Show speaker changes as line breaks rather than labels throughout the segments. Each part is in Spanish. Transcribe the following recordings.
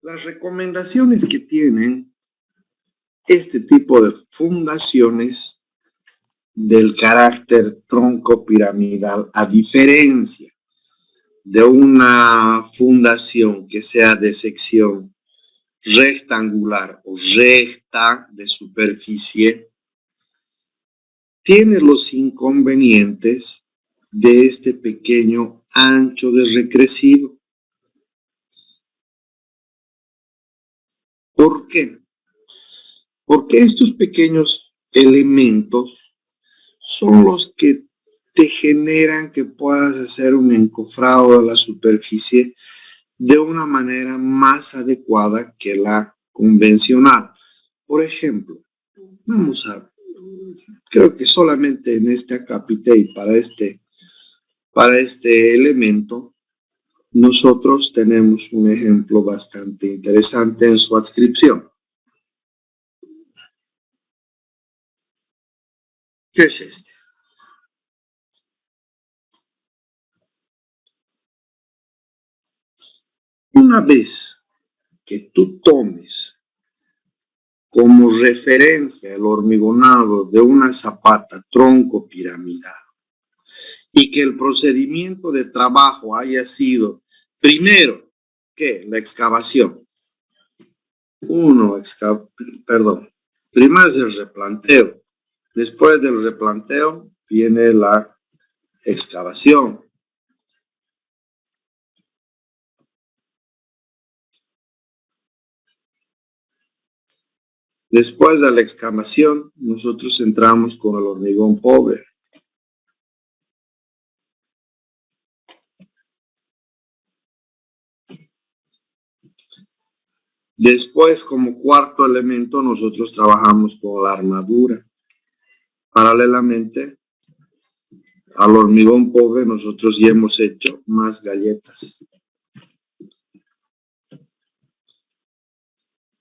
Las recomendaciones que tienen este tipo de fundaciones del carácter tronco piramidal, a diferencia de una fundación que sea de sección rectangular o recta de superficie, tiene los inconvenientes de este pequeño ancho de recrecido. ¿Por qué? Porque estos pequeños elementos son los que te generan que puedas hacer un encofrado de la superficie de una manera más adecuada que la convencional. Por ejemplo, creo que solamente en este acápite y para este elemento, nosotros tenemos un ejemplo bastante interesante en su adscripción. ¿Qué es este? Una vez que tú tomes como referencia el hormigonado de una zapata tronco piramidal y que el procedimiento de trabajo haya sido primero que la excavación. Primero es el replanteo. Después del replanteo viene la excavación. Después de la excavación, nosotros entramos con el hormigón pobre. Después, como cuarto elemento, nosotros trabajamos con la armadura. Paralelamente al hormigón pobre, nosotros ya hemos hecho más galletas.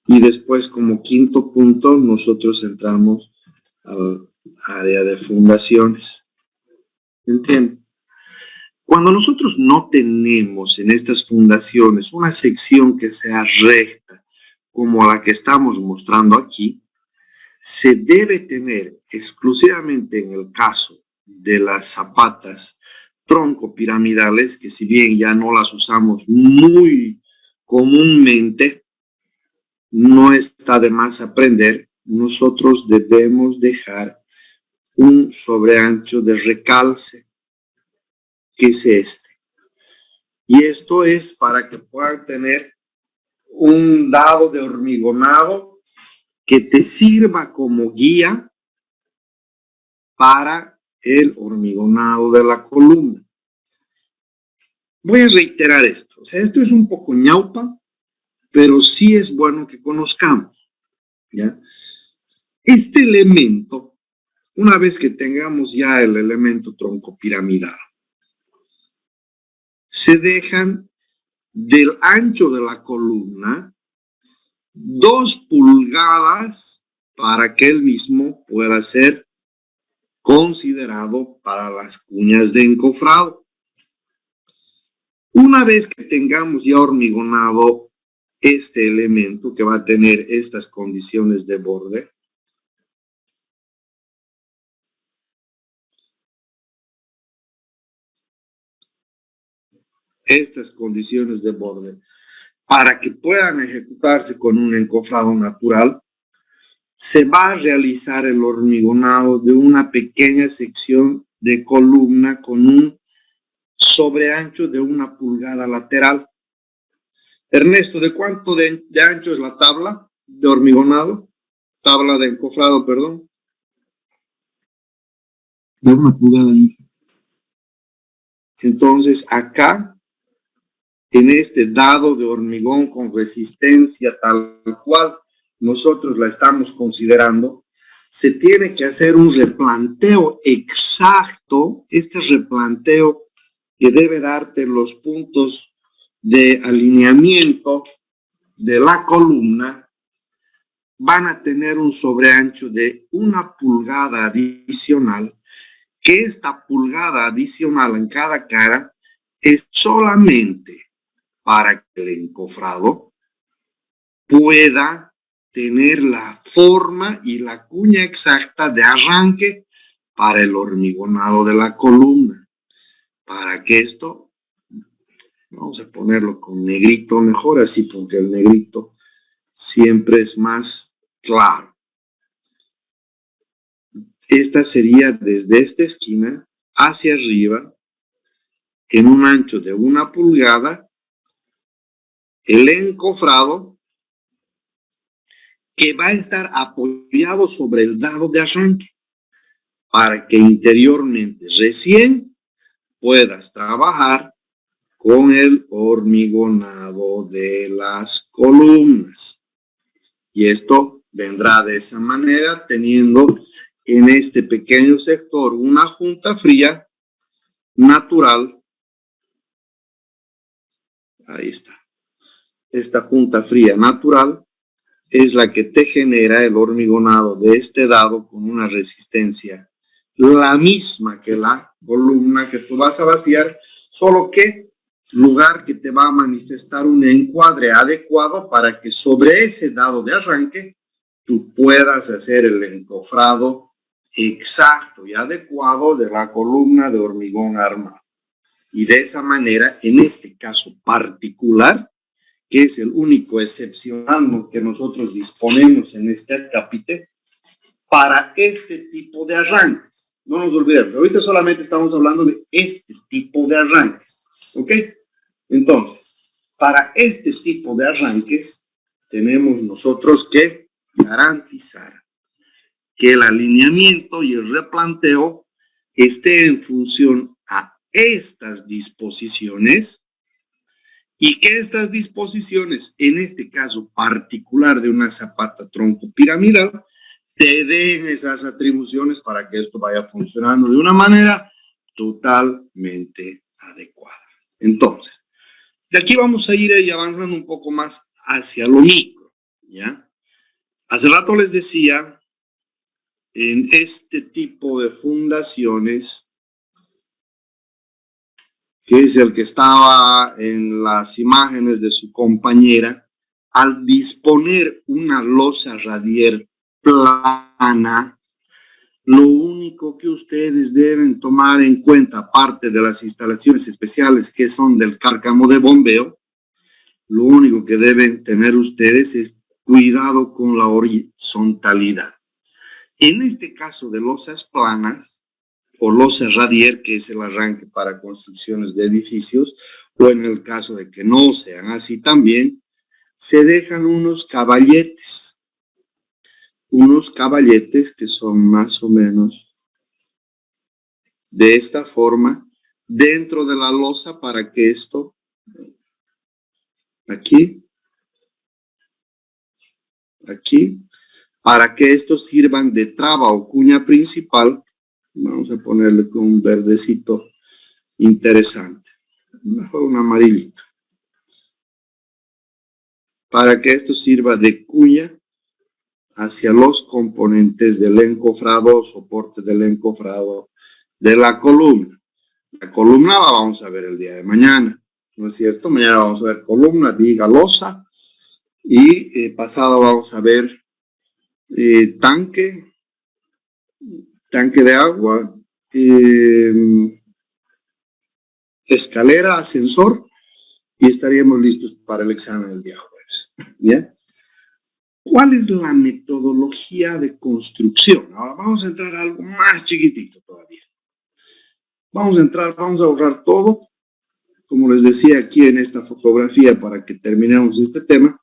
Y después, como quinto punto, nosotros entramos al área de fundaciones. ¿Entienden? Cuando nosotros no tenemos en estas fundaciones una sección que sea recta, como la que estamos mostrando aquí, se debe tener exclusivamente en el caso de las zapatas tronco piramidales, que si bien ya no las usamos muy comúnmente, no está de más aprender, nosotros debemos dejar un sobreancho de recalce, que es este. Y esto es para que puedan tener un dado de hormigonado que te sirva como guía para el hormigonado de la columna. Voy a reiterar esto. O sea, esto es un poco ñaupa, pero sí es bueno que conozcamos, ¿ya? Este elemento, una vez que tengamos ya el elemento tronco piramidal, se dejan del ancho de la columna 2 pulgadas para que el mismo pueda ser considerado para las cuñas de encofrado. Una vez que tengamos ya hormigonado este elemento que va a tener estas condiciones de borde, para que puedan ejecutarse con un encofrado natural, se va a realizar el hormigonado de una pequeña sección de columna con un sobreancho de 1 pulgada lateral. Ernesto, ¿de cuánto de ancho es la tabla de hormigonado? Tabla de encofrado, perdón. De 1 pulgada. Entonces, acá, en este dado de hormigón con resistencia tal cual nosotros la estamos considerando, se tiene que hacer un replanteo exacto, este replanteo que debe darte los puntos de alineamiento de la columna, van a tener un sobreancho de 1 pulgada adicional, que esta pulgada adicional en cada cara es solamente para que el encofrado pueda tener la forma y la cuña exacta de arranque para el hormigonado de la columna. Para que esto, vamos a ponerlo con negrito mejor, así porque el negrito siempre es más claro. Esta sería desde esta esquina hacia arriba, en un ancho de 1 pulgada, el encofrado que va a estar apoyado sobre el dado de arranque para que interiormente recién puedas trabajar con el hormigonado de las columnas. Y esto vendrá de esa manera, teniendo en este pequeño sector una junta fría natural. Ahí está. Esta junta fría natural es la que te genera el hormigonado de este dado con una resistencia la misma que la columna que tú vas a vaciar, solo que lugar que te va a manifestar un encuadre adecuado para que sobre ese dado de arranque tú puedas hacer el encofrado exacto y adecuado de la columna de hormigón armado. Y de esa manera, en este caso particular, que es el único excepcional que nosotros disponemos en este acápite, para este tipo de arranques. No nos olvidemos, ahorita solamente estamos hablando de este tipo de arranques, ¿ok? Entonces, para este tipo de arranques, tenemos nosotros que garantizar que el alineamiento y el replanteo esté en función a estas disposiciones y que estas disposiciones, en este caso particular de una zapata tronco piramidal, te den esas atribuciones para que esto vaya funcionando de una manera totalmente adecuada. Entonces, de aquí vamos a ir ahí avanzando un poco más hacia lo micro, ¿ya? Hace rato les decía, en este tipo de fundaciones, que es el que estaba en las imágenes de su compañera, al disponer una losa radier plana, lo único que ustedes deben tomar en cuenta, aparte de las instalaciones especiales que son del cárcamo de bombeo, lo único que deben tener ustedes es cuidado con la horizontalidad. En este caso de losas planas, o losa radier, que es el arranque para construcciones de edificios, o en el caso de que no sean así también, se dejan unos caballetes que son más o menos de esta forma, dentro de la losa para que esto, aquí, para que estos sirvan de traba o cuña principal. Vamos a ponerle con un verdecito interesante, mejor un amarillito, para que esto sirva de cuña hacia los componentes del encofrado, soporte del encofrado de la columna. La columna la vamos a ver el día de mañana, ¿no es cierto? Mañana vamos a ver columna, viga, losa, y pasado vamos a ver tanque de agua, escalera, ascensor, y estaríamos listos para el examen el día jueves. ¿Bien? ¿Cuál es la metodología de construcción? Ahora vamos a entrar a algo más chiquitito todavía. Vamos a ahorrar todo, como les decía aquí en esta fotografía para que terminemos este tema.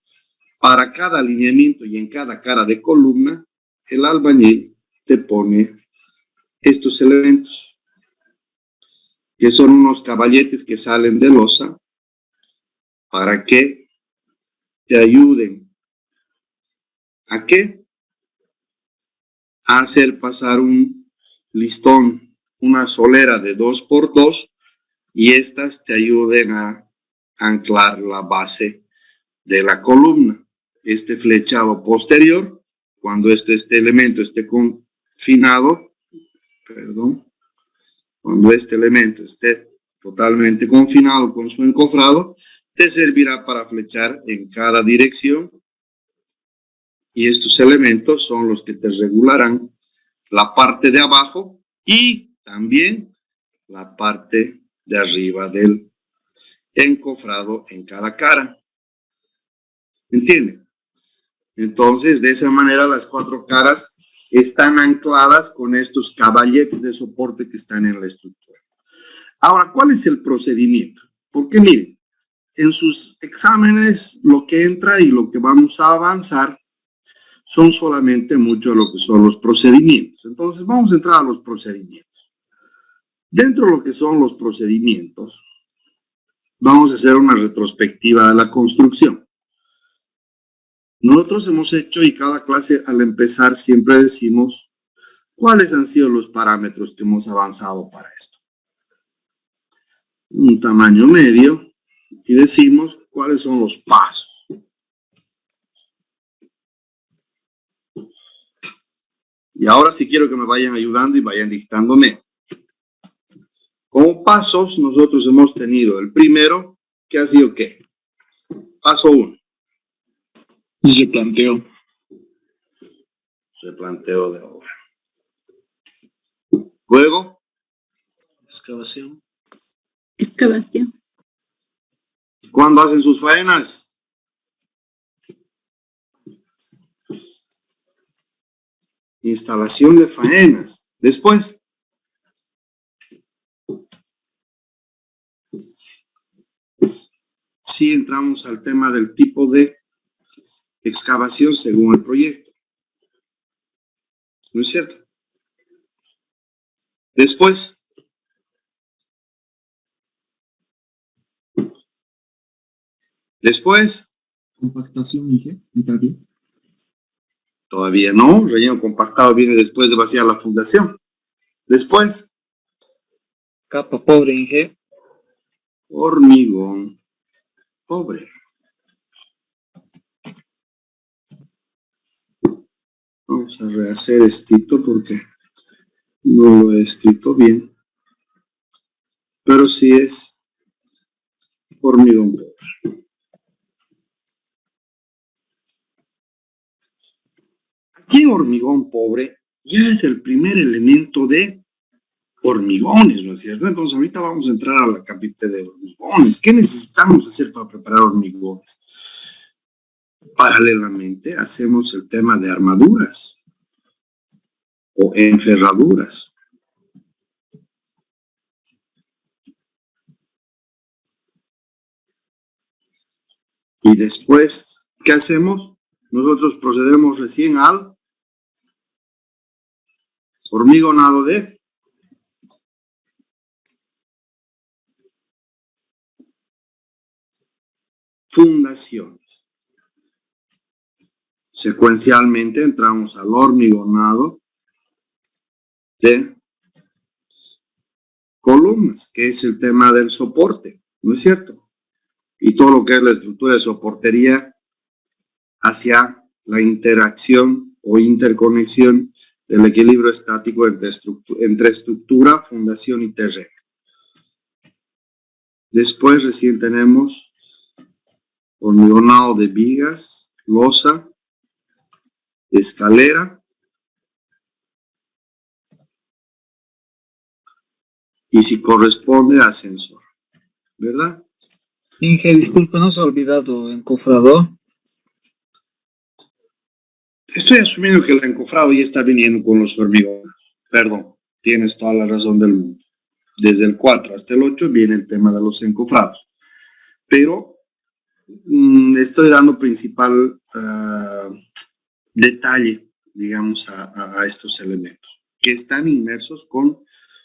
Para cada alineamiento y en cada cara de columna, el albañil te pone estos elementos, que son unos caballetes que salen de losa para que te ayuden a qué, a hacer pasar un listón, una solera de 2x2, y estas te ayuden a anclar la base de la columna. Este flechado posterior, cuando este elemento esté confinado, cuando este elemento esté totalmente confinado con su encofrado, te servirá para flechar en cada dirección Y estos elementos son los que te regularán la parte de abajo y también la parte de arriba del encofrado en cada cara. ¿Entienden? Entonces, de esa manera, las 4 caras están ancladas con estos caballetes de soporte que están en la estructura. Ahora, ¿cuál es el procedimiento? Porque miren, en sus exámenes lo que entra y lo que vamos a avanzar son solamente mucho de lo que son los procedimientos. Entonces, vamos a entrar a los procedimientos. Dentro de lo que son los procedimientos, vamos a hacer una retrospectiva de la construcción. Nosotros hemos hecho, y cada clase al empezar siempre decimos cuáles han sido los parámetros que hemos avanzado para esto. Un tamaño medio, y decimos cuáles son los pasos. Y ahora sí quiero que me vayan ayudando y vayan dictándome. Como pasos, nosotros hemos tenido el primero, que ha sido ¿qué? Paso 1.
Replanteo.
Replanteo de obra. Luego,
Excavación.
Excavación.
¿cuándo hacen sus faenas? Instalación de faenas. Después, sí entramos al tema del tipo de excavación según el proyecto. ¿No es cierto? Después,
Compactación, dije. ¿Italia?
todavía no, relleno compactado viene después de vaciar la fundación. Después,
Capa pobre, Inge.
hormigón pobre. Vamos a rehacer esto porque no lo he escrito bien. Pero sí es hormigón pobre. Aquí en hormigón pobre ya es el primer elemento de hormigones, ¿no es cierto? Entonces ahorita vamos a entrar a la capítulo de hormigones. ¿Qué necesitamos hacer para preparar hormigones? Paralelamente hacemos el tema de armaduras o enferraduras. Y después, ¿qué hacemos? Nosotros procedemos recién al hormigonado de fundaciones. Secuencialmente entramos al hormigonado de columnas, que es el tema del soporte, ¿no es cierto? Y todo lo que es la estructura de soportería hacia la interacción o interconexión del equilibrio estático entre estructura, fundación y terreno. Después recién tenemos hormigonado de vigas, losa, escalera y si corresponde ascensor, ¿verdad?
Inge, disculpe, no se ha olvidado encofrador.
Estoy asumiendo que el encofrado ya está viniendo con los hormigones. Perdón, tienes toda la razón del mundo. Desde el 4 hasta el 8 viene el tema de los encofrados. Pero estoy dando principal detalle, digamos, a estos elementos, que están inmersos con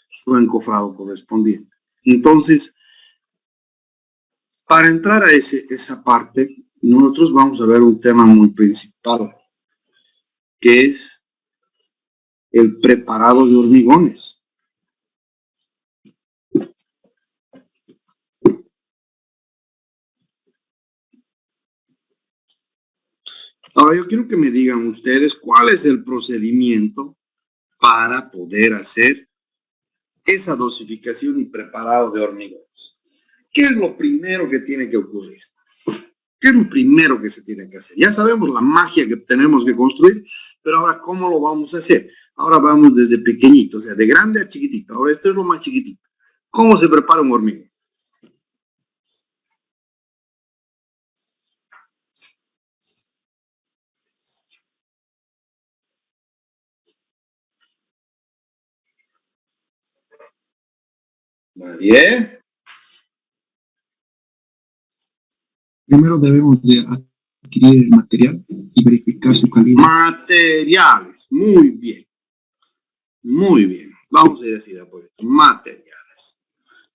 su encofrado correspondiente. Entonces, para entrar a esa parte, nosotros vamos a ver un tema muy principal, que es el preparado de hormigones. Ahora yo quiero que me digan ustedes cuál es el procedimiento para poder hacer esa dosificación y preparado de hormigones. ¿Qué es lo primero que tiene que ocurrir? ¿Qué es lo primero que se tiene que hacer? Ya sabemos la magia que tenemos que construir, pero ahora, ¿cómo lo vamos a hacer? Ahora vamos desde pequeñito, o sea, de grande a chiquitito. Ahora, esto es lo más chiquitito. ¿Cómo se prepara un hormigón? ¿Nadie?
Primero debemos de adquirir el material y verificar su calidad.
Materiales. Muy bien. Muy bien. Vamos a ir así de apoyo. Materiales.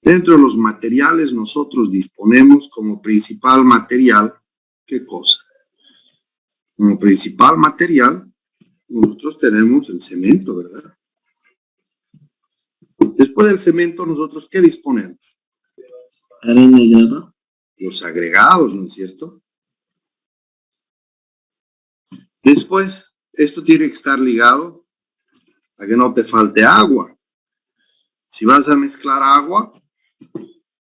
Dentro de los materiales nosotros disponemos como principal material, ¿qué cosa? Como principal material nosotros tenemos el cemento, ¿verdad? Después del cemento nosotros ¿qué disponemos?
Arena y grava.
Los agregados, ¿no es cierto? Después, esto tiene que estar ligado a que no te falte agua. Si vas a mezclar agua,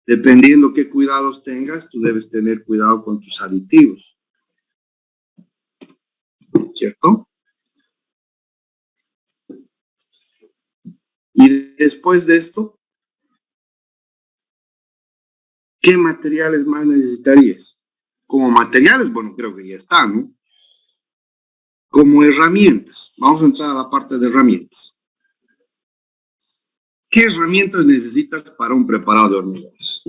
dependiendo qué cuidados tengas, tú debes tener cuidado con tus aditivos. ¿Cierto? Y después de esto, ¿qué materiales más necesitarías? Como materiales, bueno, creo que ya están, ¿no? Como herramientas. Vamos a entrar a la parte de herramientas. ¿Qué herramientas necesitas para un preparado de hormigones?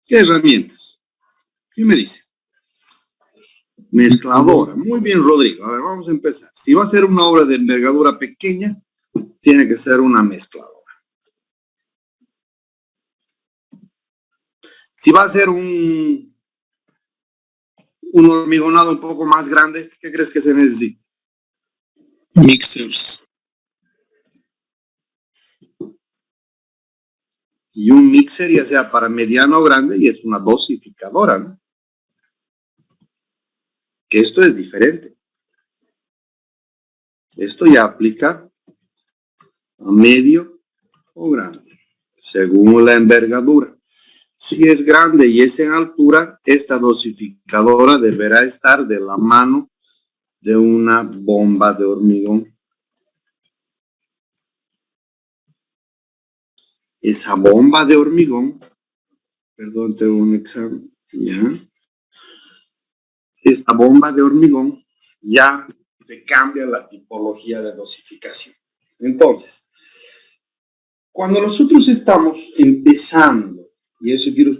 ¿Qué herramientas? ¿Qué me dice? Mezcladora. Muy bien, Rodrigo. A ver, vamos a empezar. Si va a ser una obra de envergadura pequeña, tiene que ser una mezcladora. Si va a ser un hormigonado un poco más grande, ¿qué crees que se necesita?
Mixers.
Y un mixer, ya sea para mediano o grande, y es una dosificadora, ¿no? Que esto es diferente. Esto ya aplica a medio o grande, según la envergadura. Si es grande y es en altura, esta dosificadora deberá estar de la mano de una bomba de hormigón. Esa bomba de hormigón, perdón, tengo un examen, ya. Esta bomba de hormigón ya te cambia la tipología de dosificación. Entonces, cuando nosotros estamos empezando, y eso quiero,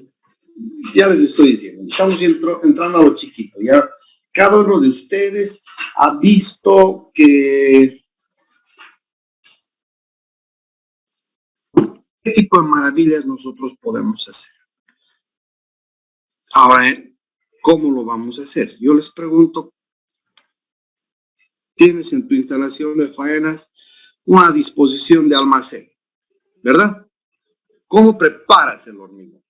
ya les estoy diciendo, estamos entrando a lo chiquito, ya cada uno de ustedes ha visto que qué tipo de maravillas nosotros podemos hacer. Ahora, ¿cómo lo vamos a hacer? Yo les pregunto, tienes en tu instalación de faenas una disposición de almacén, ¿verdad? ¿Cómo preparas el hormigón?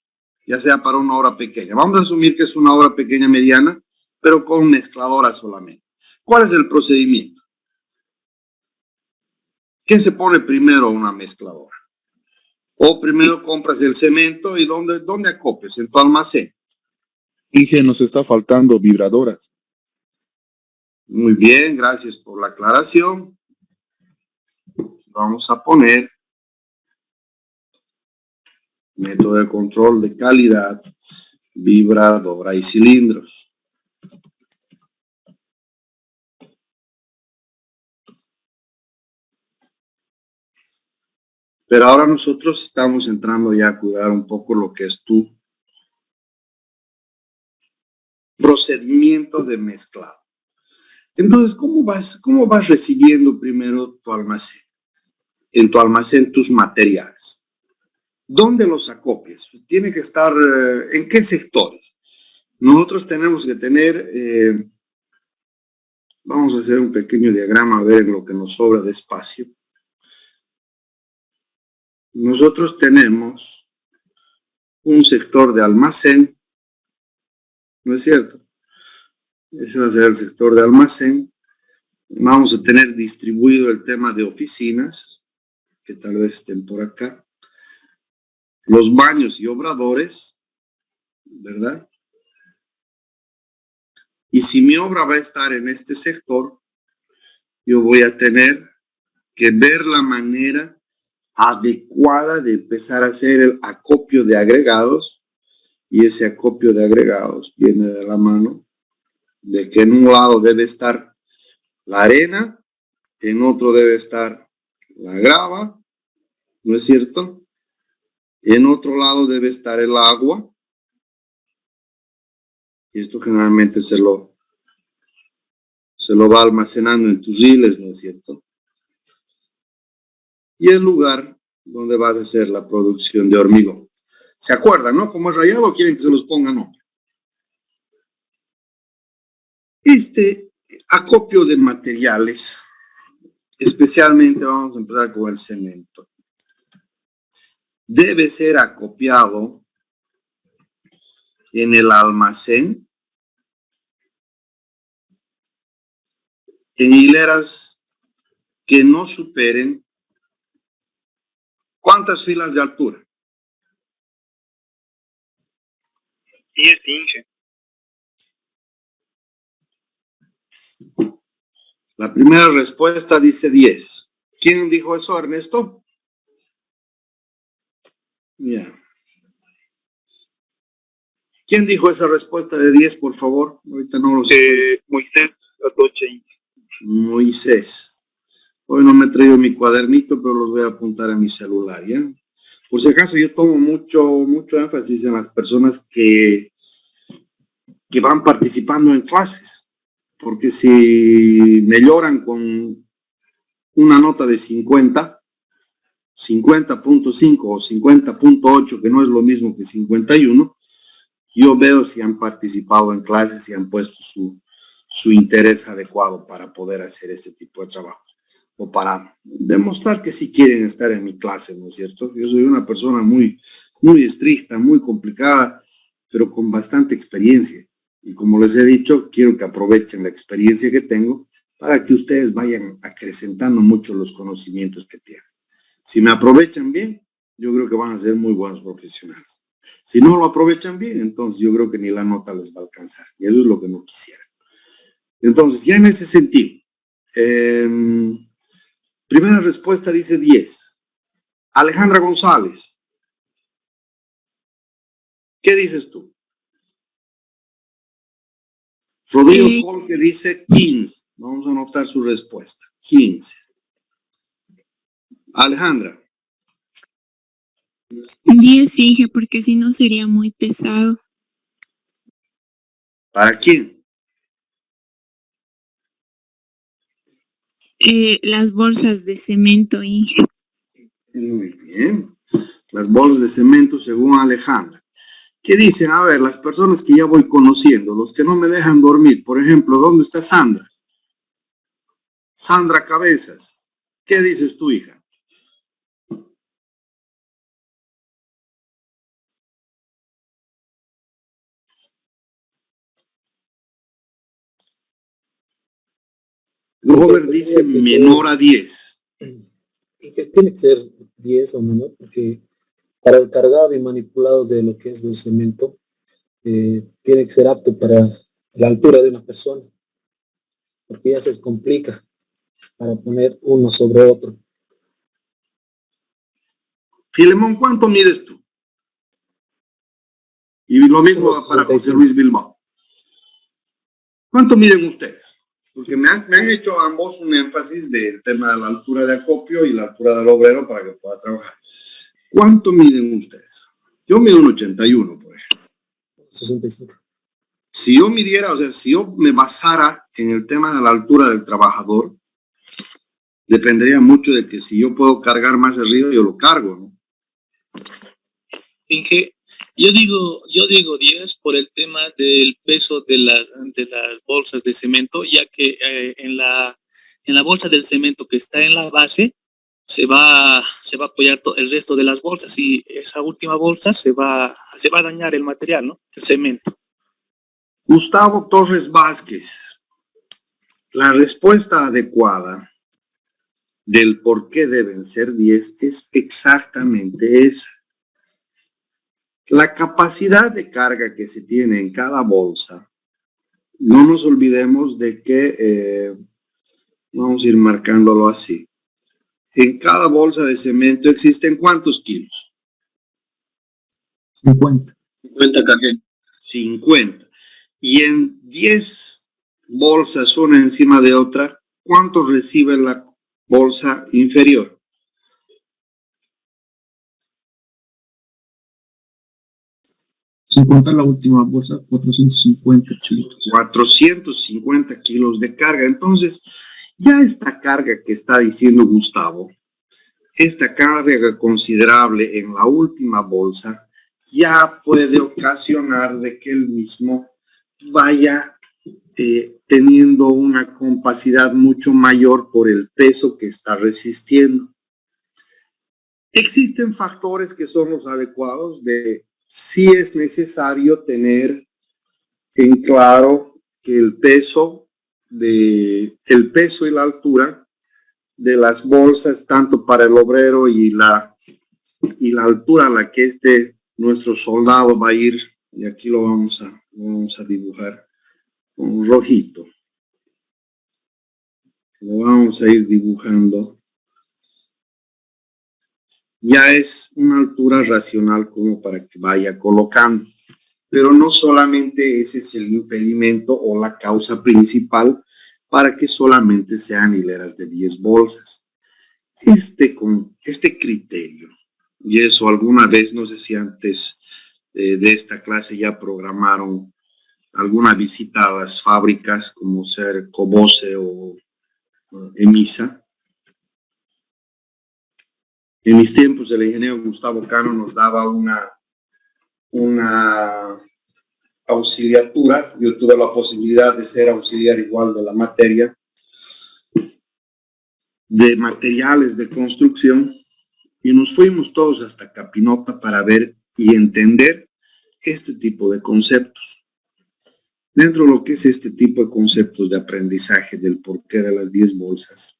Ya sea para una obra pequeña. Vamos a asumir que es una obra pequeña mediana, pero con mezcladora solamente. ¿Cuál es el procedimiento? ¿Qué se pone primero a una mezcladora? O primero compras el cemento y ¿dónde acopias? En tu almacén.
Inge, nos está faltando vibradoras.
Muy bien, gracias por la aclaración. Vamos a poner método de control de calidad, vibradora y cilindros. Pero ahora nosotros estamos entrando ya a cuidar un poco lo que es tu procedimiento de mezclado. Entonces, ¿cómo vas recibiendo primero tu almacén? En tu almacén tus materiales. ¿Dónde los acopias? Tiene que estar, ¿en qué sectores? Nosotros tenemos que tener, vamos a hacer un pequeño diagrama a ver en lo que nos sobra de espacio. Nosotros tenemos un sector de almacén, ¿no es cierto? Ese va a ser el sector de almacén. Vamos a tener distribuido el tema de oficinas, que tal vez estén por acá. Los baños y obradores, ¿verdad? Y si mi obra va a estar en este sector, yo voy a tener que ver la manera adecuada de empezar a hacer el acopio de agregados, y ese acopio de agregados viene de la mano de que en un lado debe estar la arena, en otro debe estar la grava, ¿no es cierto? En otro lado debe estar el agua, y esto generalmente se lo va almacenando en tus riles, ¿no es cierto? Y el lugar donde vas a hacer la producción de hormigón. ¿Se acuerdan, no? ¿Como es rayado, quieren que se los ponga nombre? Este acopio de materiales, especialmente vamos a empezar con el cemento, debe ser acopiado en el almacén en hileras que no superen ¿cuántas filas de altura?
10 Inge.
La primera respuesta dice 10. ¿Quién dijo eso, Ernesto? Ya. ¿Quién dijo esa respuesta de 10, por favor? Ahorita no lo sé.
Moisés Atoche Inge.
Moisés. Hoy no me he traído mi cuadernito, pero los voy a apuntar a mi celular, ¿ya? Por si acaso, yo tomo mucho énfasis en las personas que van participando en clases. Porque si me lloran con una nota de 50, 50.5 o 50.8, que no es lo mismo que 51, yo veo si han participado en clases y han puesto su interés adecuado para poder hacer este tipo de trabajo. O para demostrar que sí quieren estar en mi clase, ¿no es cierto? Yo soy una persona muy estricta, muy complicada, pero con bastante experiencia. Y como les he dicho, quiero que aprovechen la experiencia que tengo para que ustedes vayan acrecentando mucho los conocimientos que tienen. Si me aprovechan bien, yo creo que van a ser muy buenos profesionales. Si no lo aprovechan bien, entonces yo creo que ni la nota les va a alcanzar. Y eso es lo que no quisiera. Entonces, ya en ese sentido, primera respuesta dice 10. Alejandra González, ¿qué dices tú? Rodrigo Jorge dice 15. Vamos a anotar su respuesta. 15. Alejandra.
10 dije, porque si no sería muy pesado.
¿Para quién?
Las bolsas de cemento, Inge.
Muy bien. Las bolsas de cemento según Alejandra. ¿Qué dicen? A ver, las personas que ya voy conociendo, los que no me dejan dormir. Por ejemplo, ¿dónde está Sandra? Sandra Cabezas. ¿Qué dices tú, hija? Robert dice menor a 10.
Y que tiene que ser 10 o menor, porque para el cargado y manipulado de lo que es el cemento, tiene que ser apto para la altura de una persona, porque ya se complica para poner uno sobre otro.
Filemón, ¿cuánto mides tú? Y lo mismo para José Luis Bilbao. ¿Cuánto miden ustedes? Porque me han hecho ambos un énfasis del tema de la altura de acopio y la altura del obrero para que pueda trabajar. ¿Cuánto miden ustedes? Yo mido un 81, por ejemplo.
65.
Si yo midiera, o sea, si yo me basara en el tema de la altura del trabajador, dependería mucho de que si yo puedo cargar más arriba, yo lo cargo, ¿no?
Inge, yo digo 10 por el tema del peso de las bolsas de cemento, ya que en la bolsa del cemento que está en la base se va a apoyar el resto de las bolsas, y esa última bolsa se va a dañar el material, ¿no? El cemento.
Gustavo Torres Vázquez. La respuesta adecuada del por qué deben ser 10 es exactamente esa. La capacidad de carga que se tiene en cada bolsa, no nos olvidemos de que, vamos a ir marcándolo así, en cada bolsa de cemento existen ¿cuántos kilos?
50.
50 kg.
50. Y en 10 bolsas una encima de otra, ¿cuánto recibe la bolsa inferior?
Sin contar la última bolsa, 450 kilos.
450 kilos de carga. Entonces, ya esta carga que está diciendo Gustavo, esta carga considerable en la última bolsa, ya puede ocasionar de que el mismo vaya teniendo una compacidad mucho mayor por el peso que está resistiendo. Existen factores que son los adecuados de si es necesario tener en claro que el peso y la altura de las bolsas, tanto para el obrero y la altura a la que nuestro soldado va a ir, y aquí lo vamos a dibujar con rojito. Lo vamos a ir dibujando. Ya es una altura racional como para que vaya colocando. Pero no solamente ese es el impedimento o la causa principal para que solamente sean hileras de 10 bolsas. Este criterio, y eso alguna vez, no sé si antes de esta clase ya programaron alguna visita a las fábricas como ser Cobose o Emisa. En mis tiempos el ingeniero Gustavo Cano nos daba una auxiliatura. Yo tuve la posibilidad de ser auxiliar igual de la materia de materiales de construcción y nos fuimos todos hasta Capinota para ver y entender este tipo de conceptos. Dentro de lo que es este tipo de conceptos de aprendizaje del porqué de las 10 bolsas,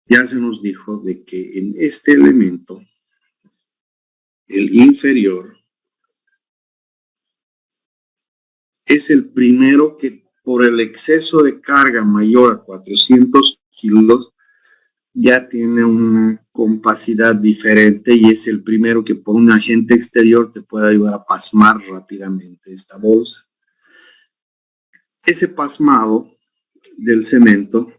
ya se nos dijo de que en este elemento, el inferior, es el primero que por el exceso de carga mayor a 400 kilos ya tiene una compacidad diferente y es el primero que por un agente exterior te puede ayudar a pasmar rápidamente esta bolsa. Ese pasmado del cemento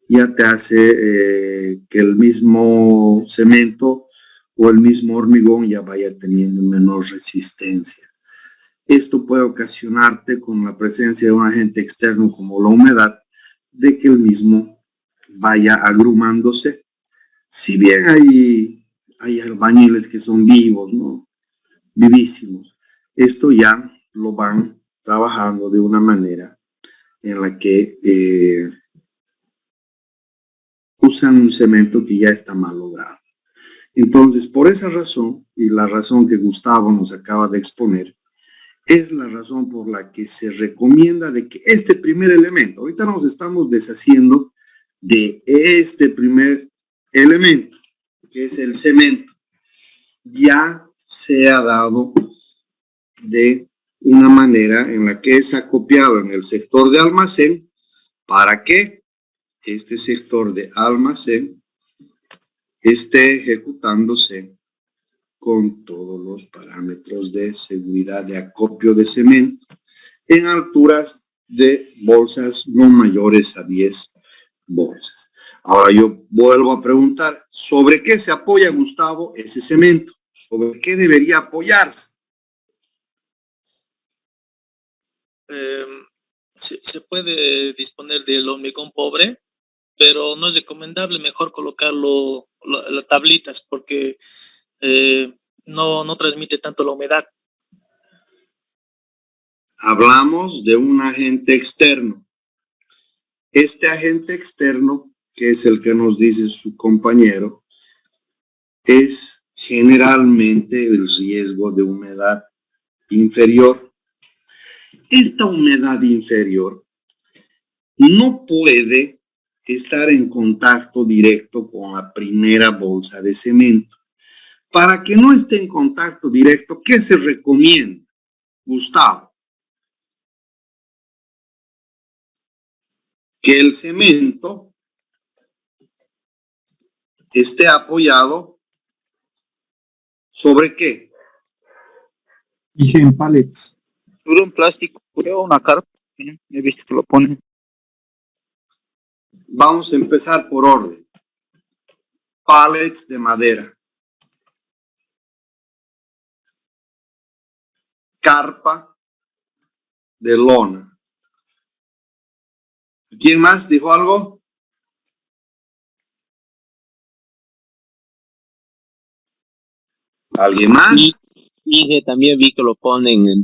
ya te hace que el mismo cemento o el mismo hormigón ya vaya teniendo menor resistencia. Esto puede ocasionarte con la presencia de un agente externo como la humedad, de que el mismo vaya agrumándose. Si bien hay albañiles que son vivos, ¿no? Vivísimos, esto ya lo van trabajando de una manera en la que usan un cemento que ya está mal logrado. Entonces, por esa razón, y la razón que Gustavo nos acaba de exponer, es la razón por la que se recomienda de que este primer elemento, ahorita nos estamos deshaciendo de este primer elemento, que es el cemento, ya se ha dado de una manera en la que es acopiado en el sector de almacén para que este sector de almacén esté ejecutándose con todos los parámetros de seguridad de acopio de cemento en alturas de bolsas no mayores a 10 bolsas. Ahora yo vuelvo a preguntar, ¿sobre qué se apoya, Gustavo, ese cemento? ¿Sobre qué debería apoyarse?
Se puede disponer del hormigón pobre, pero no es recomendable, mejor colocarlo las tablitas porque no transmite tanto la humedad.
Hablamos de un agente externo. Este agente externo, que es el que nos dice su compañero, es generalmente el riesgo de humedad inferior. Esta humedad inferior no puede estar en contacto directo con la primera bolsa de cemento. Para que no esté en contacto directo, ¿qué se recomienda, Gustavo? Que el cemento esté apoyado ¿sobre qué?
Dije en pallets.
Sobre un plástico, creo, una carpa. He visto que lo ponen.
Vamos a empezar por orden. Pallets de madera. Carpa de lona. ¿Quién más dijo algo? ¿Alguien más?
Dije, también vi que lo ponen en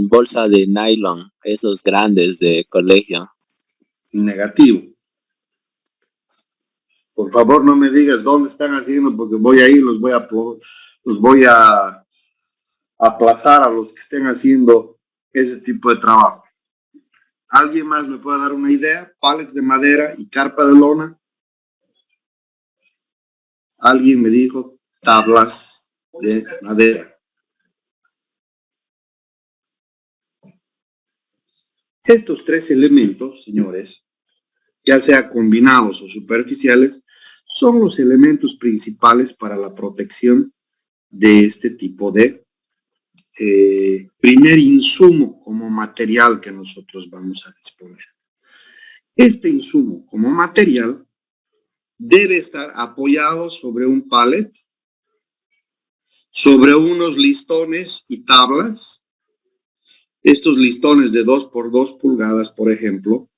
bolsa de nylon, esos grandes de colegio.
Negativo. Por favor, no me digas dónde están haciendo, porque voy a ir, los voy a aplazar a los que estén haciendo ese tipo de trabajo. ¿Alguien más me puede dar una idea? Pallets de madera y carpa de lona. Alguien me dijo tablas de madera. Estos tres elementos, señores, ya sea combinados o superficiales, son los elementos principales para la protección de este tipo de primer insumo como material que nosotros vamos a disponer. Este insumo como material debe estar apoyado sobre un pallet, sobre unos listones y tablas. Estos listones de 2 por 2 pulgadas, por ejemplo,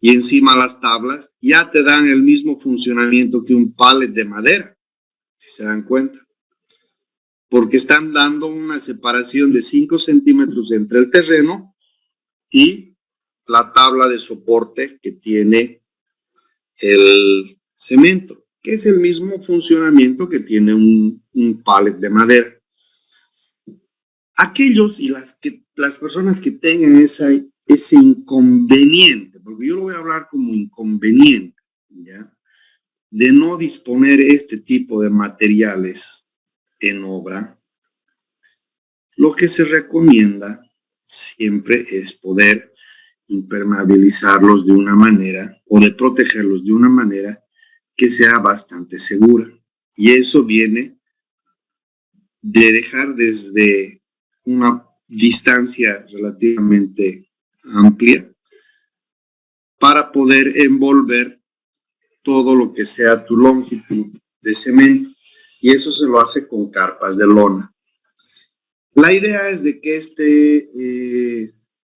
y encima las tablas ya te dan el mismo funcionamiento que un pallet de madera, si se dan cuenta, porque están dando una separación de 5 centímetros entre el terreno y la tabla de soporte que tiene el cemento, que es el mismo funcionamiento que tiene un pallet de madera. Aquellos y las personas que tengan ese inconveniente, porque yo lo voy a hablar como inconveniente, ¿ya?, de no disponer este tipo de materiales en obra, lo que se recomienda siempre es poder impermeabilizarlos de una manera o de protegerlos de una manera que sea bastante segura. Y eso viene de dejar desde una distancia relativamente amplia para poder envolver todo lo que sea tu longitud de cemento, y eso se lo hace con carpas de lona. La idea es de que este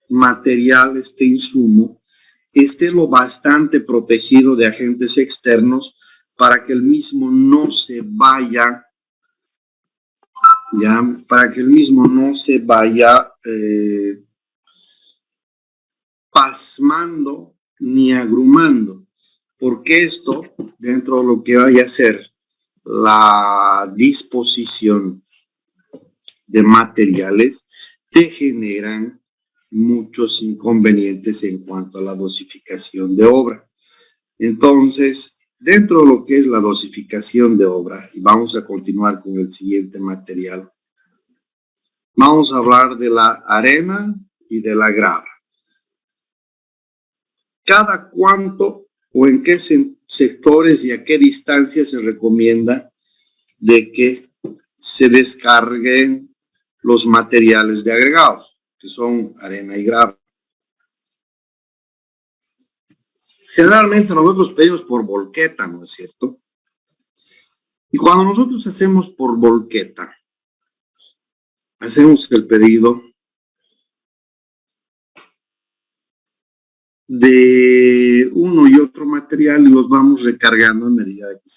material, este insumo, esté lo bastante protegido de agentes externos para que el mismo no se vaya, pasmando ni agrumando, porque esto, dentro de lo que vaya a ser la disposición de materiales, te generan muchos inconvenientes en cuanto a la dosificación de obra. Entonces, dentro de lo que es la dosificación de obra, y vamos a continuar con el siguiente material, vamos a hablar de la arena y de la grava. ¿Cada cuánto o en qué sectores y a qué distancia se recomienda de que se descarguen los materiales de agregados, que son arena y grava? Generalmente nosotros pedimos por volqueta, ¿no es cierto? Y cuando nosotros hacemos por volqueta, hacemos el pedido de uno y otro material y los vamos recargando en medida de que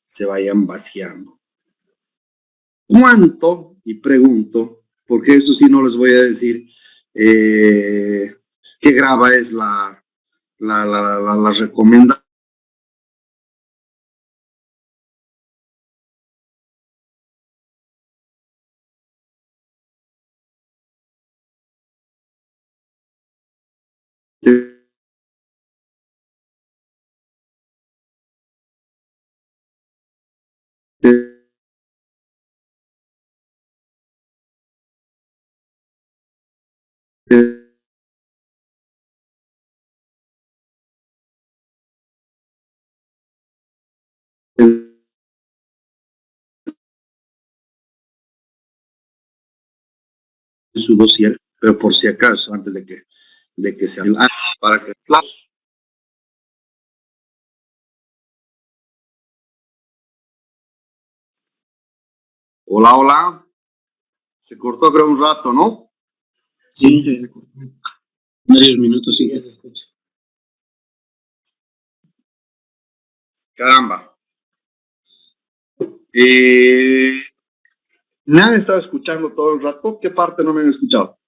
se vayan vaciando. ¿Cuánto? Y pregunto, porque esto sí no les voy a decir qué grava es la recomendada. su dossier, pero por si acaso, antes de que se para que hola, hola. Se cortó creo un rato, ¿no?
Sí, se cortó. Varios minutos, sí.
Ya se escucha.
Caramba. ¿Me han estado escuchando todo el rato? ¿Qué parte no me han escuchado?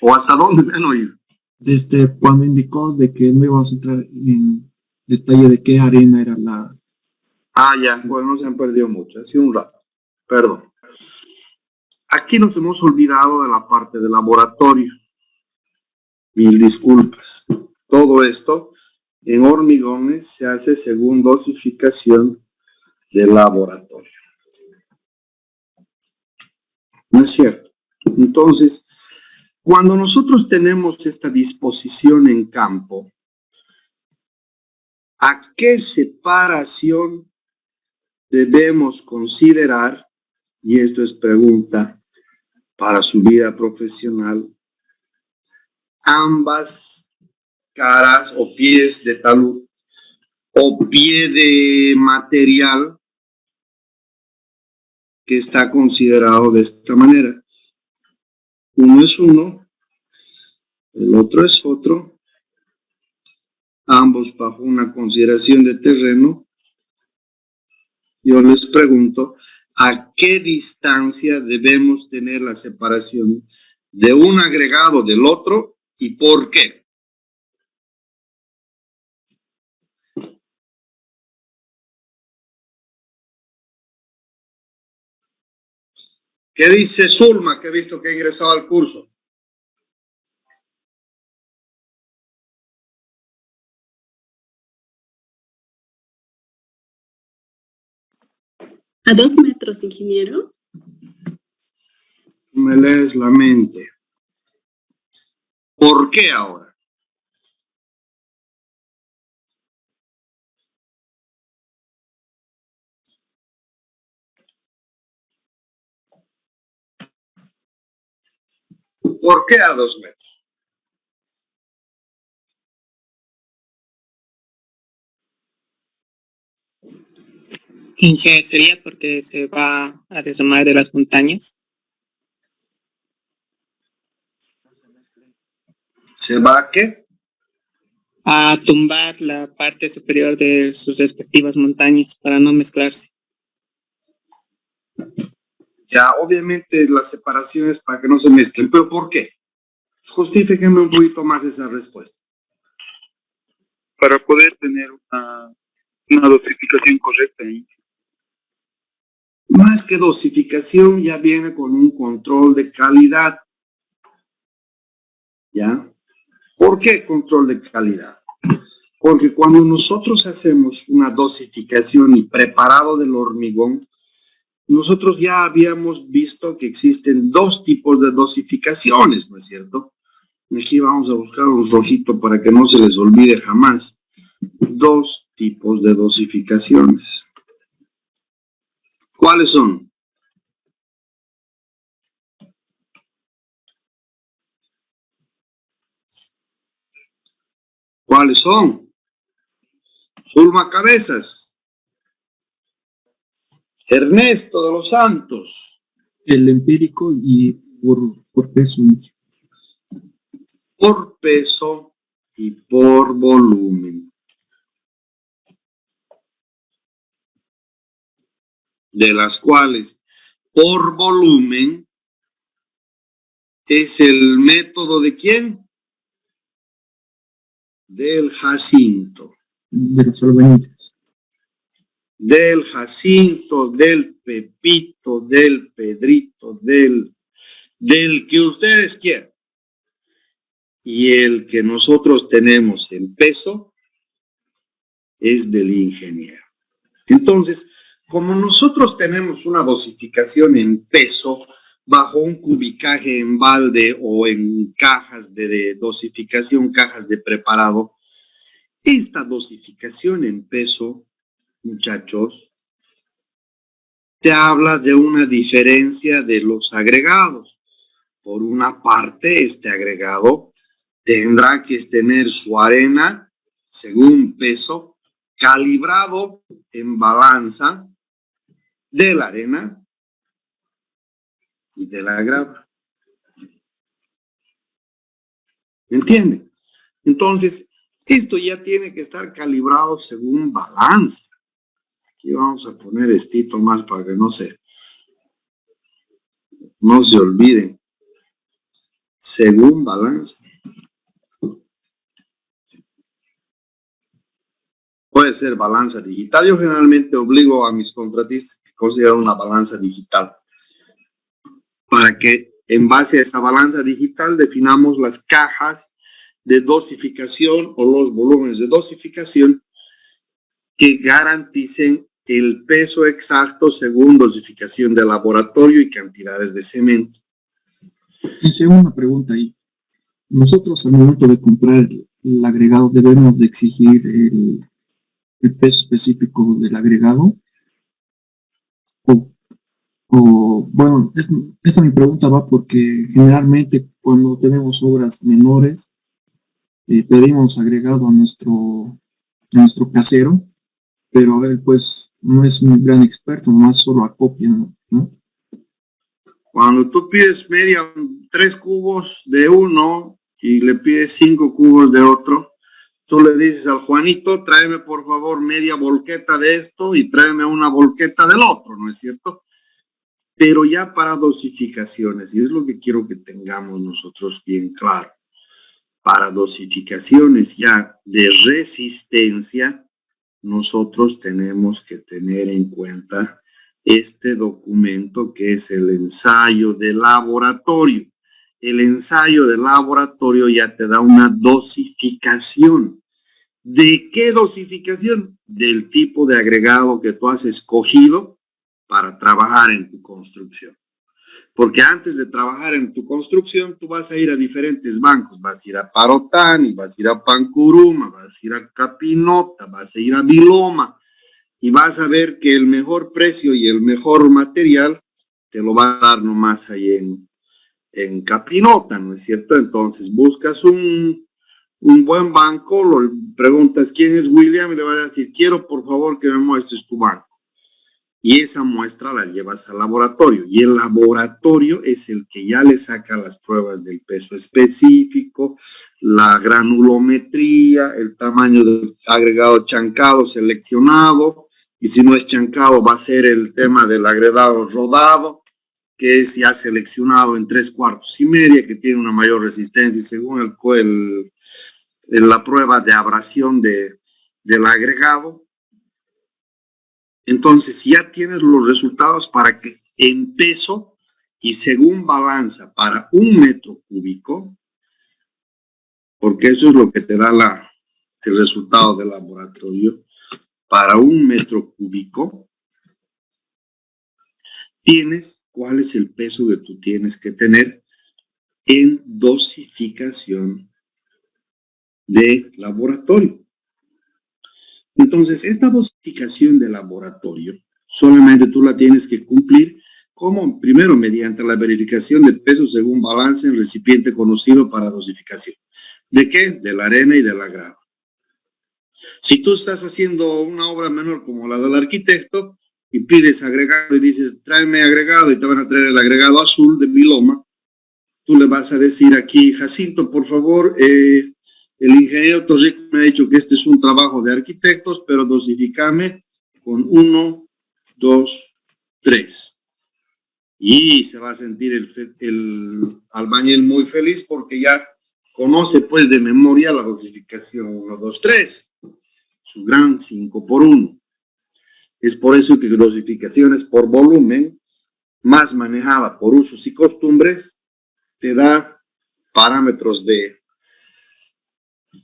¿O hasta dónde me han oído?
Desde cuando indicó de que no íbamos a entrar en detalle de qué arena era la...
Ah, ya, bueno, no se han perdido mucho, ha sido un rato. Perdón. Aquí nos hemos olvidado de la parte de laboratorio. Mil disculpas. Todo esto en hormigones se hace según dosificación de laboratorio. ¿No es cierto? Entonces, cuando nosotros tenemos esta disposición en campo, ¿a qué separación debemos considerar? Y esto es pregunta para su vida profesional. Ambas caras o pies de talud o pie de material que está considerado de esta manera. Uno es uno, el otro es otro, ambos bajo una consideración de terreno. Yo les pregunto, ¿a qué distancia debemos tener la separación de un agregado del otro y por qué? ¿Qué dice Zulma, que he visto que ha ingresado al curso?
A 2 metros, ingeniero.
Me lees la mente. ¿Por qué ahora? ¿Por qué a 2 metros?
¿Sería porque se va a deslomar de las montañas?
¿Se va a qué?
A tumbar la parte superior de sus respectivas montañas para no mezclarse.
Ya, obviamente la separación es para que no se mezclen, pero ¿por qué? Justifíquenme un poquito más esa respuesta.
Para poder tener una dosificación correcta.
Más que dosificación, ya viene con un control de calidad. ¿Ya? ¿Por qué control de calidad? Porque cuando nosotros hacemos una dosificación y preparado del hormigón, nosotros ya habíamos visto que existen 2 tipos de dosificaciones, ¿no es cierto? Aquí vamos a buscar un rojito para que no se les olvide jamás. 2 tipos de dosificaciones. ¿Cuáles son? ¿Cuáles son? Zulma Cabezas. Ernesto de los Santos.
El empírico y por peso.
Por peso y por volumen. De las cuales por volumen es el método de ¿quién? Del Jacinto.
De los solventes.
Del Jacinto, del Pepito, del Pedrito, del que ustedes quieran. Y el que nosotros tenemos en peso es del ingeniero. Entonces, como nosotros tenemos una dosificación en peso bajo un cubicaje en balde o en cajas de dosificación, cajas de preparado, esta dosificación en peso, muchachos, te habla de una diferencia de los agregados. por una parte, este agregado tendrá que tener su arena según peso, calibrado en balanza de la arena y de la grava. ¿Me entienden? Entonces, esto ya tiene que estar calibrado según balanza. Aquí vamos a poner estito más para que no se olviden. Según balanza. Puede ser balanza digital. Yo generalmente obligo a mis contratistas que consideren una balanza digital, para que en base a esa balanza digital definamos las cajas de dosificación o los volúmenes de dosificación que garanticen el peso exacto según dosificación de laboratorio y cantidades de cemento.
Hice una pregunta ahí. Nosotros al momento de comprar el agregado debemos de exigir el peso específico del agregado, bueno, esta mi pregunta va porque generalmente cuando tenemos obras menores pedimos agregado a nuestro casero, pero él pues no es un gran experto, nomás solo acopia, ¿no?
Cuando tú pides 3 cubos de uno y le pides 5 cubos de otro, tú le dices al Juanito, tráeme por favor media volqueta de esto y tráeme una volqueta del otro, ¿no es cierto? Pero ya para dosificaciones, y es lo que quiero que tengamos nosotros bien claro, para dosificaciones ya de resistencia, nosotros tenemos que tener en cuenta este documento que es el ensayo de laboratorio. El ensayo de laboratorio ya te da una dosificación. ¿De qué dosificación? Del tipo de agregado que tú has escogido para trabajar en tu construcción. Porque antes de trabajar en tu construcción, tú vas a ir a diferentes bancos. Vas a ir a Parotani, vas a ir a Pancuruma, vas a ir a Capinota, vas a ir a Viloma. Y vas a ver que el mejor precio y el mejor material te lo va a dar nomás ahí en Capinota, ¿no es cierto? Entonces buscas un buen banco, lo preguntas quién es William y le vas a decir, quiero por favor que me muestres tu banco. Y esa muestra la llevas al laboratorio. Y el laboratorio es el que ya le saca las pruebas del peso específico, la granulometría, el tamaño del agregado chancado seleccionado. Y si no es chancado, va a ser el tema del agregado rodado, que es ya seleccionado en 3/4 y media, que tiene una mayor resistencia según la prueba de abrasión del agregado. Entonces ya tienes los resultados para que en peso y según balanza para 1 metro cúbico, porque eso es lo que te da el resultado del laboratorio, para 1 metro cúbico, tienes cuál es el peso que tú tienes que tener en dosificación de laboratorio. Entonces, esta dosificación de laboratorio, solamente tú la tienes que cumplir como, primero, mediante la verificación de peso según balance en recipiente conocido para dosificación. ¿De qué? De la arena y de la grava. Si tú estás haciendo una obra menor como la del arquitecto y pides agregado y dices, tráeme agregado y te van a traer el agregado azul de Viloma, tú le vas a decir aquí, Jacinto, por favor, el ingeniero Torrico me ha dicho que este es un trabajo de arquitectos, pero dosifícame con 1, 2, 3. Y se va a sentir el albañil muy feliz porque ya conoce pues de memoria la dosificación 1, 2, 3. Su gran 5x1. Es por eso que dosificaciones por volumen, más manejada por usos y costumbres, te da parámetros de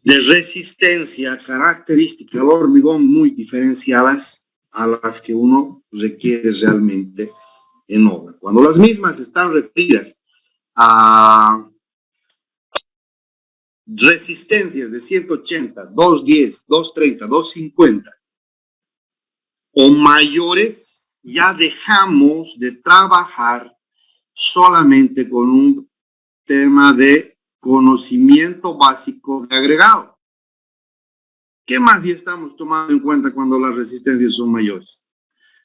resistencia, característica del hormigón muy diferenciadas a las que uno requiere realmente en obra. Cuando las mismas están referidas a resistencias de 180, 210, 230, 250 o mayores, ya dejamos de trabajar solamente con un tema de conocimiento básico de agregado. ¿Qué más ya estamos tomando en cuenta cuando las resistencias son mayores?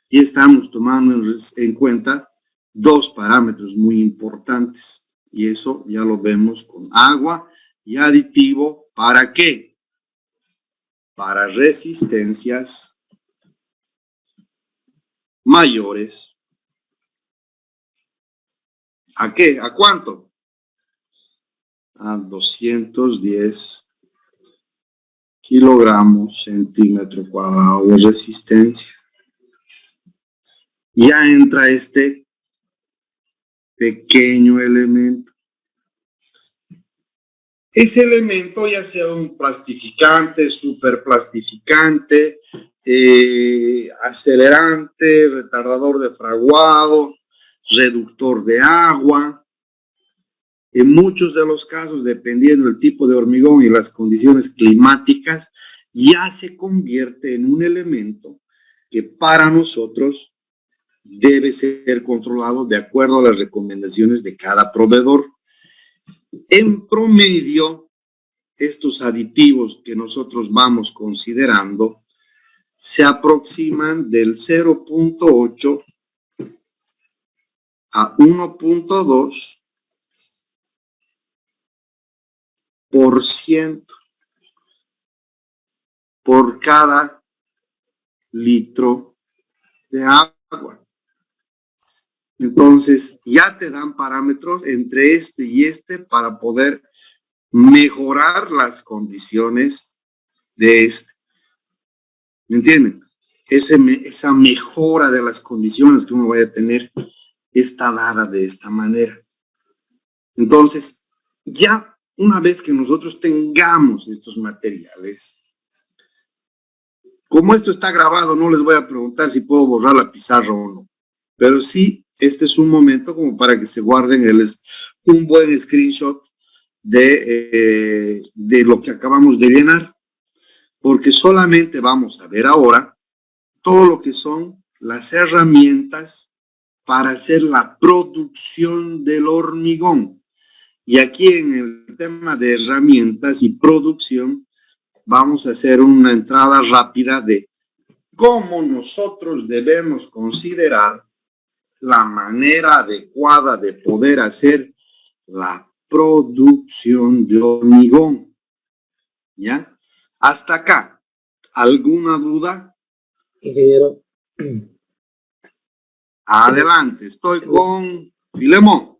Y estamos tomando en cuenta dos parámetros muy importantes. Y eso ya lo vemos con agua y aditivo. ¿Para qué? Para resistencias mayores. ¿A qué? ¿A cuánto? A 210 kilogramos centímetro cuadrado de resistencia. Ya entra este pequeño elemento. Ese elemento, ya sea un plastificante, superplastificante, acelerante, retardador de fraguado, reductor de agua. En muchos de los casos, dependiendo del tipo de hormigón y las condiciones climáticas, ya se convierte en un elemento que para nosotros debe ser controlado de acuerdo a las recomendaciones de cada proveedor. En promedio, estos aditivos que nosotros vamos considerando se aproximan del 0.8 a 1.2% por cada litro de agua. Entonces, ya te dan parámetros entre este y este para poder mejorar las condiciones de este. ¿Me entienden? Esa mejora de las condiciones que uno vaya a tener está dada de esta manera. Entonces, ya una vez que nosotros tengamos estos materiales, como esto está grabado, no les voy a preguntar si puedo borrar la pizarra o no, pero sí, este es un momento como para que se guarden un buen screenshot de lo que acabamos de llenar, porque solamente vamos a ver ahora todo lo que son las herramientas para hacer la producción del hormigón. Y aquí en el tema de herramientas y producción, vamos a hacer una entrada rápida de cómo nosotros debemos considerar la manera adecuada de poder hacer la producción de hormigón. ¿Ya? Hasta acá. ¿Alguna duda?
Ingeniero.
Adelante, estoy con Filemón.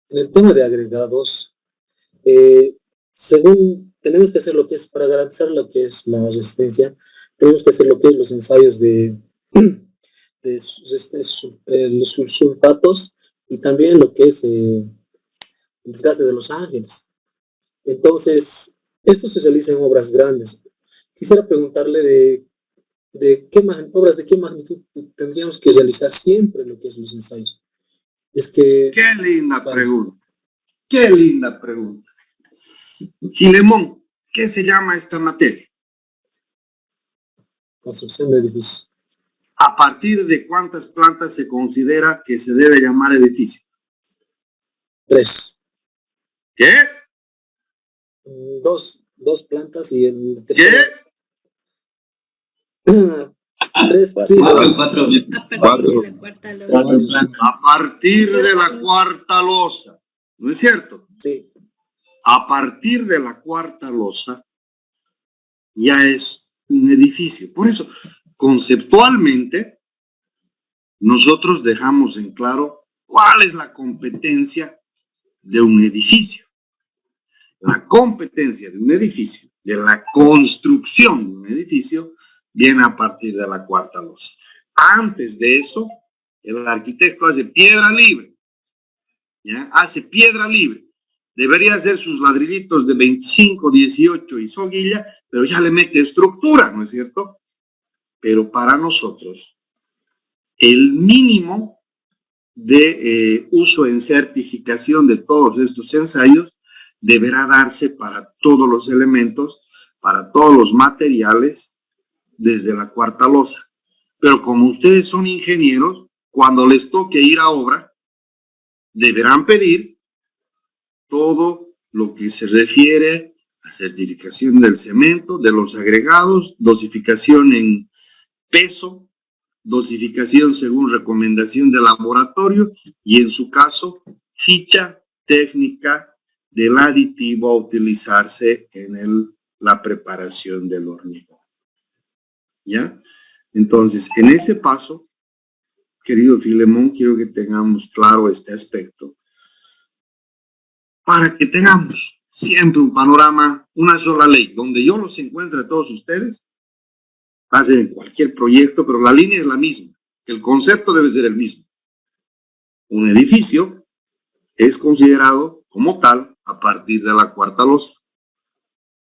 En el tema de agregados, según tenemos que hacer lo que es, para garantizar lo que es la resistencia, tenemos que hacer lo que es los ensayos de los sulfatos y también lo que es el desgaste de los ángeles. Entonces, esto se realiza en obras grandes. Quisiera preguntarle de qué magnitud tendríamos que realizar siempre lo que es los ensayos. Es que...
Qué linda pregunta. Qué linda pregunta. Filemón, ¿qué se llama esta materia?
Construcción de edificio.
¿A partir de cuántas plantas se considera que se debe llamar edificio?
3.
¿Qué?
2 plantas y el
¿Qué?
tercero. 3 pisos.
4.
A partir de la cuarta losa. ¿No es cierto?
Sí.
A partir de la cuarta losa ya es un edificio. Por eso, conceptualmente, nosotros dejamos en claro cuál es la competencia de un edificio. La competencia de un edificio, de la construcción de un edificio, viene a partir de la cuarta losa. Antes de eso, el arquitecto hace piedra libre. ¿Ya? Hace piedra libre. Debería hacer sus ladrillitos de 25, 18 y soguilla, pero ya le mete estructura, ¿no es cierto? Pero para nosotros, el mínimo de uso en certificación de todos estos ensayos deberá darse para todos los elementos, para todos los materiales, desde la cuarta losa. Pero como ustedes son ingenieros, cuando les toque ir a obra, deberán pedir todo lo que se refiere a certificación del cemento, de los agregados, dosificación en peso, dosificación según recomendación del laboratorio y en su caso, ficha técnica del aditivo a utilizarse en la preparación del hormigón. ¿Ya? Entonces, en ese paso, querido Filemón, quiero que tengamos claro este aspecto para que tengamos siempre un panorama, una sola ley, donde yo los encuentre a todos ustedes, va a ser en cualquier proyecto, pero la línea es la misma, el concepto debe ser el mismo. Un edificio es considerado como tal a partir de la cuarta losa.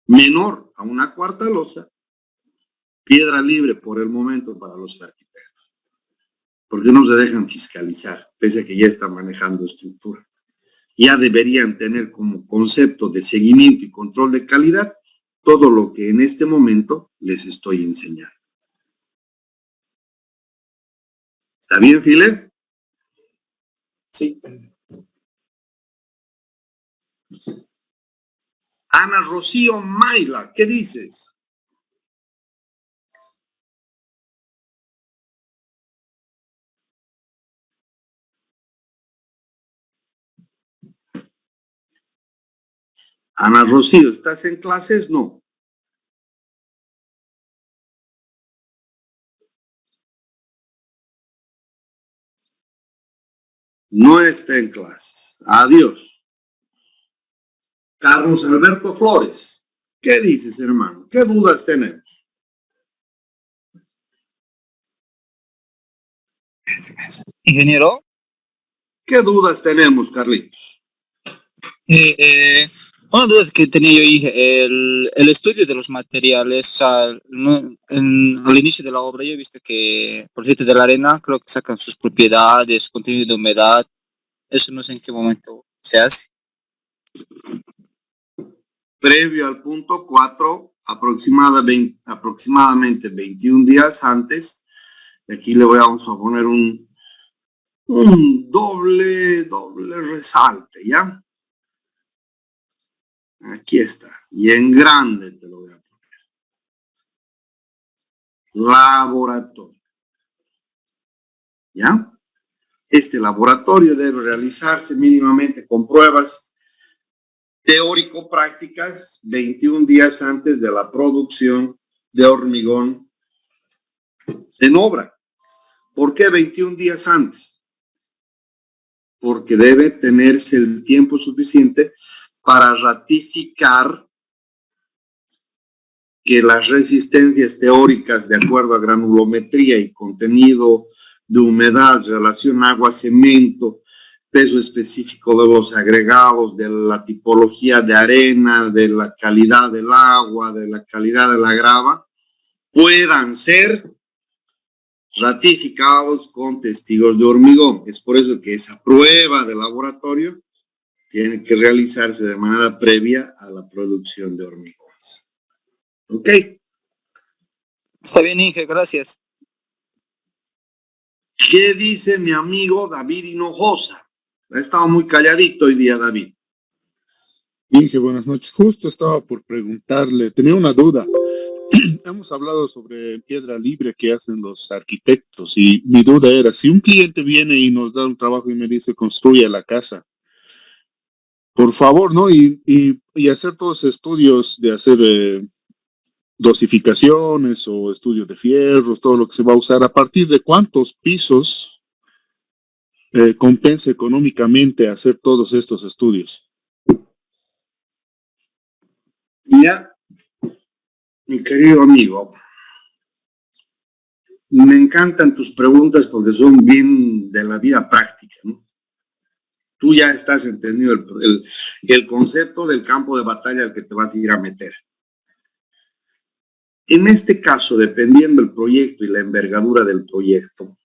Menor a una cuarta losa, piedra libre por el momento para los arquitectos, porque no se dejan fiscalizar, pese a que ya están manejando estructura. Ya deberían tener como concepto de seguimiento y control de calidad todo lo que en este momento les estoy enseñando. ¿Está bien, File?
Sí.
Ana Rocío Mayla, ¿qué dices? Ana Rocío, ¿estás en clases? No. No está en clases. Adiós. Carlos Alberto Flores, ¿qué dices, hermano? ¿Qué dudas tenemos?
Ingeniero.
¿Qué dudas tenemos, Carlitos?
Una duda que tenía yo, dije, el estudio de los materiales, o sea, al inicio de la obra yo he visto que por sitio de la arena creo que sacan sus propiedades, su contenido de humedad, eso no sé en qué momento se hace.
Previo al punto 4, aproximadamente 21 días antes, aquí le vamos a poner un doble resalte, ¿ya? Aquí está, y en grande te lo voy a poner. Laboratorio. ¿Ya? Este laboratorio debe realizarse mínimamente con pruebas teórico-prácticas 21 días antes de la producción de hormigón en obra. ¿Por qué 21 días antes? Porque debe tenerse el tiempo suficiente para ratificar que las resistencias teóricas de acuerdo a granulometría y contenido de humedad, relación agua-cemento, peso específico de los agregados, de la tipología de arena, de la calidad del agua, de la calidad de la grava, puedan ser ratificados con testigos de hormigón. Es por eso que esa prueba de laboratorio tiene que realizarse de manera previa a la producción de hormigones. ¿Ok?
Está bien, Inge, gracias.
¿Qué dice mi amigo David Hinojosa? Ha estado muy calladito hoy día, David.
Inge, buenas noches. Justo estaba por preguntarle, tenía una duda. Hemos hablado sobre piedra libre que hacen los arquitectos y mi duda era, si un cliente viene y nos da un trabajo y me dice construya la casa, por favor, ¿no? Y hacer todos estudios de hacer dosificaciones o estudios de fierros, todo lo que se va a usar, ¿a partir de cuántos pisos compensa económicamente hacer todos estos estudios?
Mira, mi querido amigo, me encantan tus preguntas porque son bien de la vida práctica, ¿no? Tú ya estás entendido el concepto del campo de batalla al que te vas a ir a meter. En este caso, dependiendo del proyecto y la envergadura del proyecto,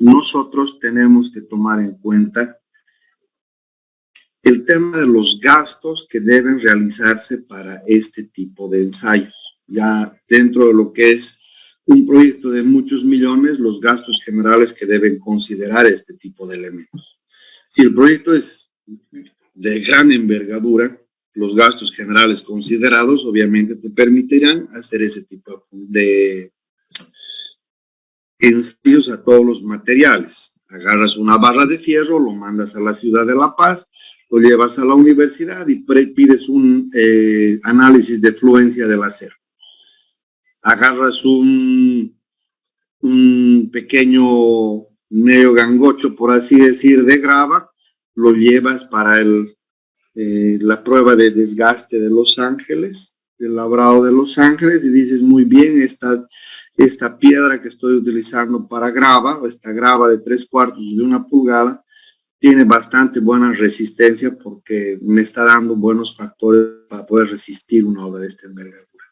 nosotros tenemos que tomar en cuenta el tema de los gastos que deben realizarse para este tipo de ensayos. Ya dentro de lo que es un proyecto de muchos millones, los gastos generales que deben considerar este tipo de elementos. Si el proyecto es de gran envergadura, los gastos generales considerados, obviamente te permitirán hacer ese tipo de ensayos a todos los materiales. Agarras una barra de fierro, lo mandas a la ciudad de La Paz, lo llevas a la universidad y pides un análisis de fluencia del acero. Agarras un pequeño medio gangocho, por así decir, de grava, lo llevas para la prueba de desgaste de Los Ángeles, del labrado de Los Ángeles, y dices, muy bien, esta piedra que estoy utilizando para grava, esta grava de 3/4 de 1 pulgada, tiene bastante buena resistencia porque me está dando buenos factores para poder resistir una obra de esta envergadura.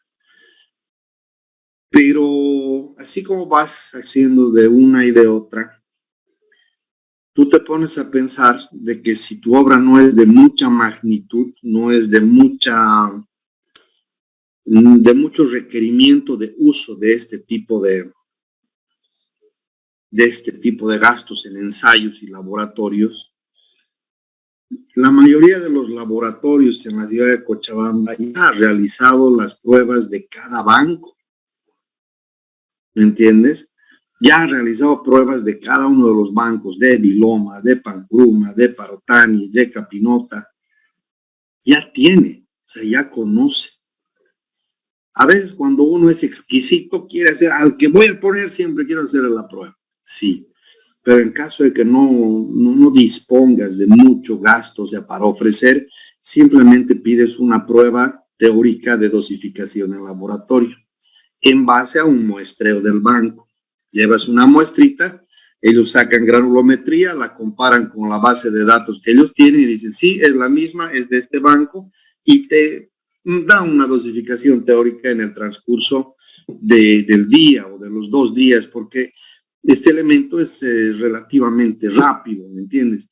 Pero así como vas haciendo de una y de otra, tú te pones a pensar de que si tu obra no es de mucha magnitud, no es de mucho requerimiento de uso de este tipo de gastos en ensayos y laboratorios, la mayoría de los laboratorios en la ciudad de Cochabamba ya han realizado las pruebas de cada banco. ¿Me entiendes? Ya ha realizado pruebas de cada uno de los bancos, de Viloma, de Pancruma, de Parotani, de Capinota. Ya tiene, o sea, ya conoce. A veces cuando uno es exquisito, quiere hacer, al que voy a poner siempre quiero hacer la prueba. Sí, pero en caso de que no dispongas de mucho gasto, o sea, para ofrecer, simplemente pides una prueba teórica de dosificación en laboratorio, en base a un muestreo del banco. Llevas una muestrita, ellos sacan granulometría, la comparan con la base de datos que ellos tienen y dicen, sí, es la misma, es de este banco, y te da una dosificación teórica en el transcurso del día o de los 2 días, porque este elemento es relativamente rápido, ¿me entiendes?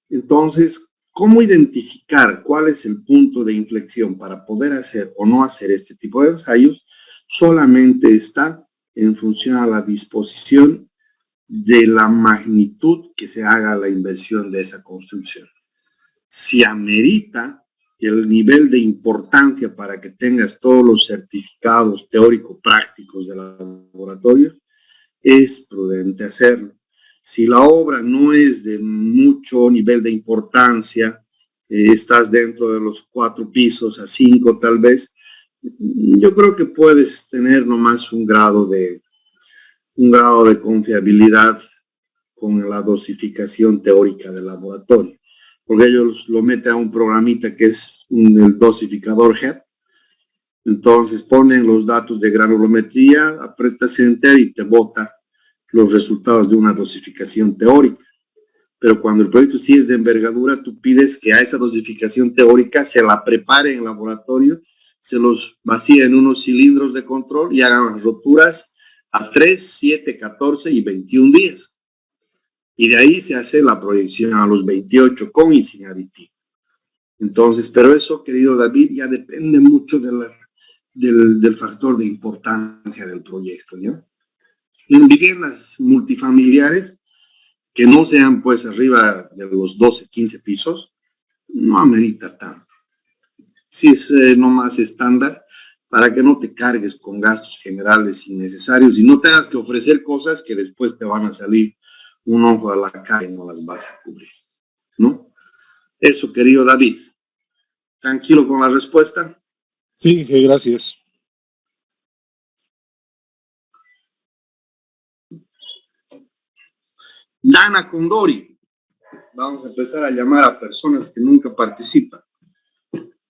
Entonces, ¿cómo identificar cuál es el punto de inflexión para poder hacer o no hacer este tipo de ensayos? Solamente está en función a la disposición de la magnitud que se haga la inversión de esa construcción. Si amerita el nivel de importancia para que tengas todos los certificados teórico-prácticos del laboratorio, es prudente hacerlo. Si la obra no es de mucho nivel de importancia, estás dentro de los 4 pisos a 5 tal vez, yo creo que puedes tener nomás un grado de confiabilidad con la dosificación teórica del laboratorio, porque ellos lo meten a un programita que es el dosificador HEAD. Entonces ponen los datos de granulometría, aprietas Enter y te bota los resultados de una dosificación teórica. Pero cuando el proyecto sí es de envergadura, tú pides que a esa dosificación teórica se la prepare en laboratorio, se los vacía en unos cilindros de control y hagan las roturas a 3, 7, 14 y 21 días. Y de ahí se hace la proyección a los 28 con y sin aditivo. Entonces, pero eso, querido David, ya depende mucho del factor de importancia del proyecto, ¿ya? En viviendas multifamiliares, que no sean pues arriba de los 12, 15 pisos, no amerita tanto. Si es nomás estándar, para que no te cargues con gastos generales innecesarios y no tengas que ofrecer cosas que después te van a salir un ojo a la cara y no las vas a cubrir, ¿no? Eso, querido David. ¿Tranquilo con la respuesta?
Sí, gracias.
Dana Condori. Vamos a empezar a llamar a personas que nunca participan.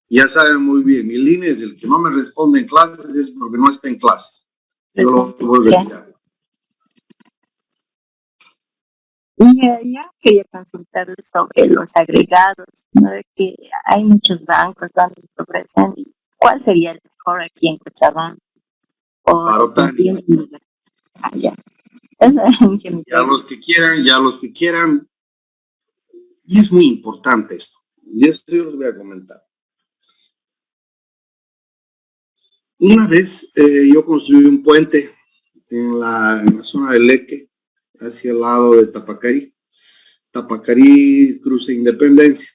Ya saben muy bien, mi línea es el que no me responde en clases es porque no está en clase. Yo lo voy a retirar.
Y yo quería consultarle sobre los agregados, ¿no? Que hay muchos bancos donde se ofrecen. ¿Cuál sería el mejor aquí en Cochabamba?
Parotani.
Ya
los que quieran. Y es muy importante esto. Y esto yo les voy a comentar. Una vez yo construí un puente en la zona del Leque, hacia el lado de Tapacarí, Cruce Independencia.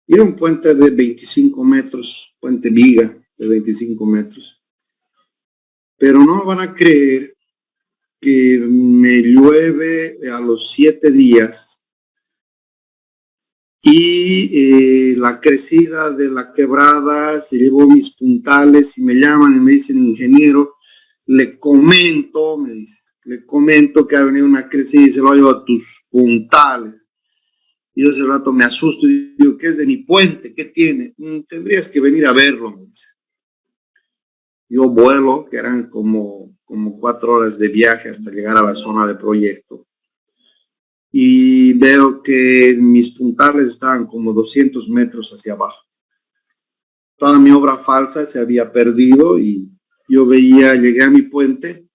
Y era un puente de 25 metros, puente viga de 25 metros. Pero no van a creer que me llueve a los 7 días y la crecida de la quebrada se llevó mis puntales y me llaman y me dicen, ingeniero, le comento, me dice, le comento que ha venido una crecida y se lo ha llevado a tus puntales. Y yo ese rato me asusto y digo, ¿qué es de mi puente? ¿Qué tiene? Tendrías que venir a verlo, me dice. Yo vuelo, que eran como 4 horas de viaje hasta llegar a la zona de proyecto. Y veo que mis puntales estaban como 200 metros hacia abajo. Toda mi obra falsa se había perdido y yo veía, llegué a mi puente.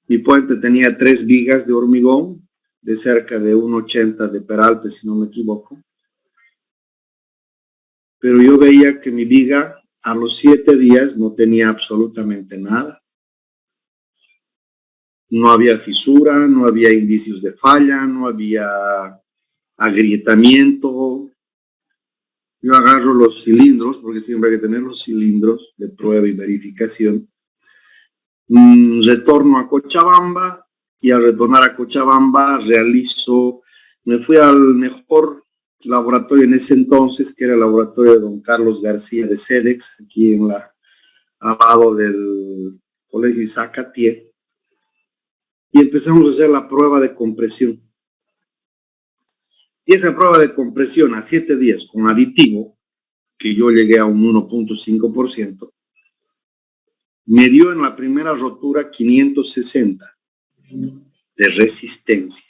Mi puente tenía 3 vigas de hormigón de cerca de 1,80 de peralte, si no me equivoco. Pero yo veía que mi viga a los 7 días no tenía absolutamente nada. No había fisura, no había indicios de falla, no había agrietamiento. Yo agarro los cilindros, porque siempre hay que tener los cilindros de prueba y verificación. Retorno a Cochabamba y al retornar a Cochabamba me fui al mejor laboratorio en ese entonces, que era el laboratorio de don Carlos García de SEDEX, aquí al lado del Colegio Isaac Atié, y empezamos a hacer la prueba de compresión. Y esa prueba de compresión a 7 días con aditivo, que yo llegué a un 1,5%, me dio en la primera rotura 560 de resistencia.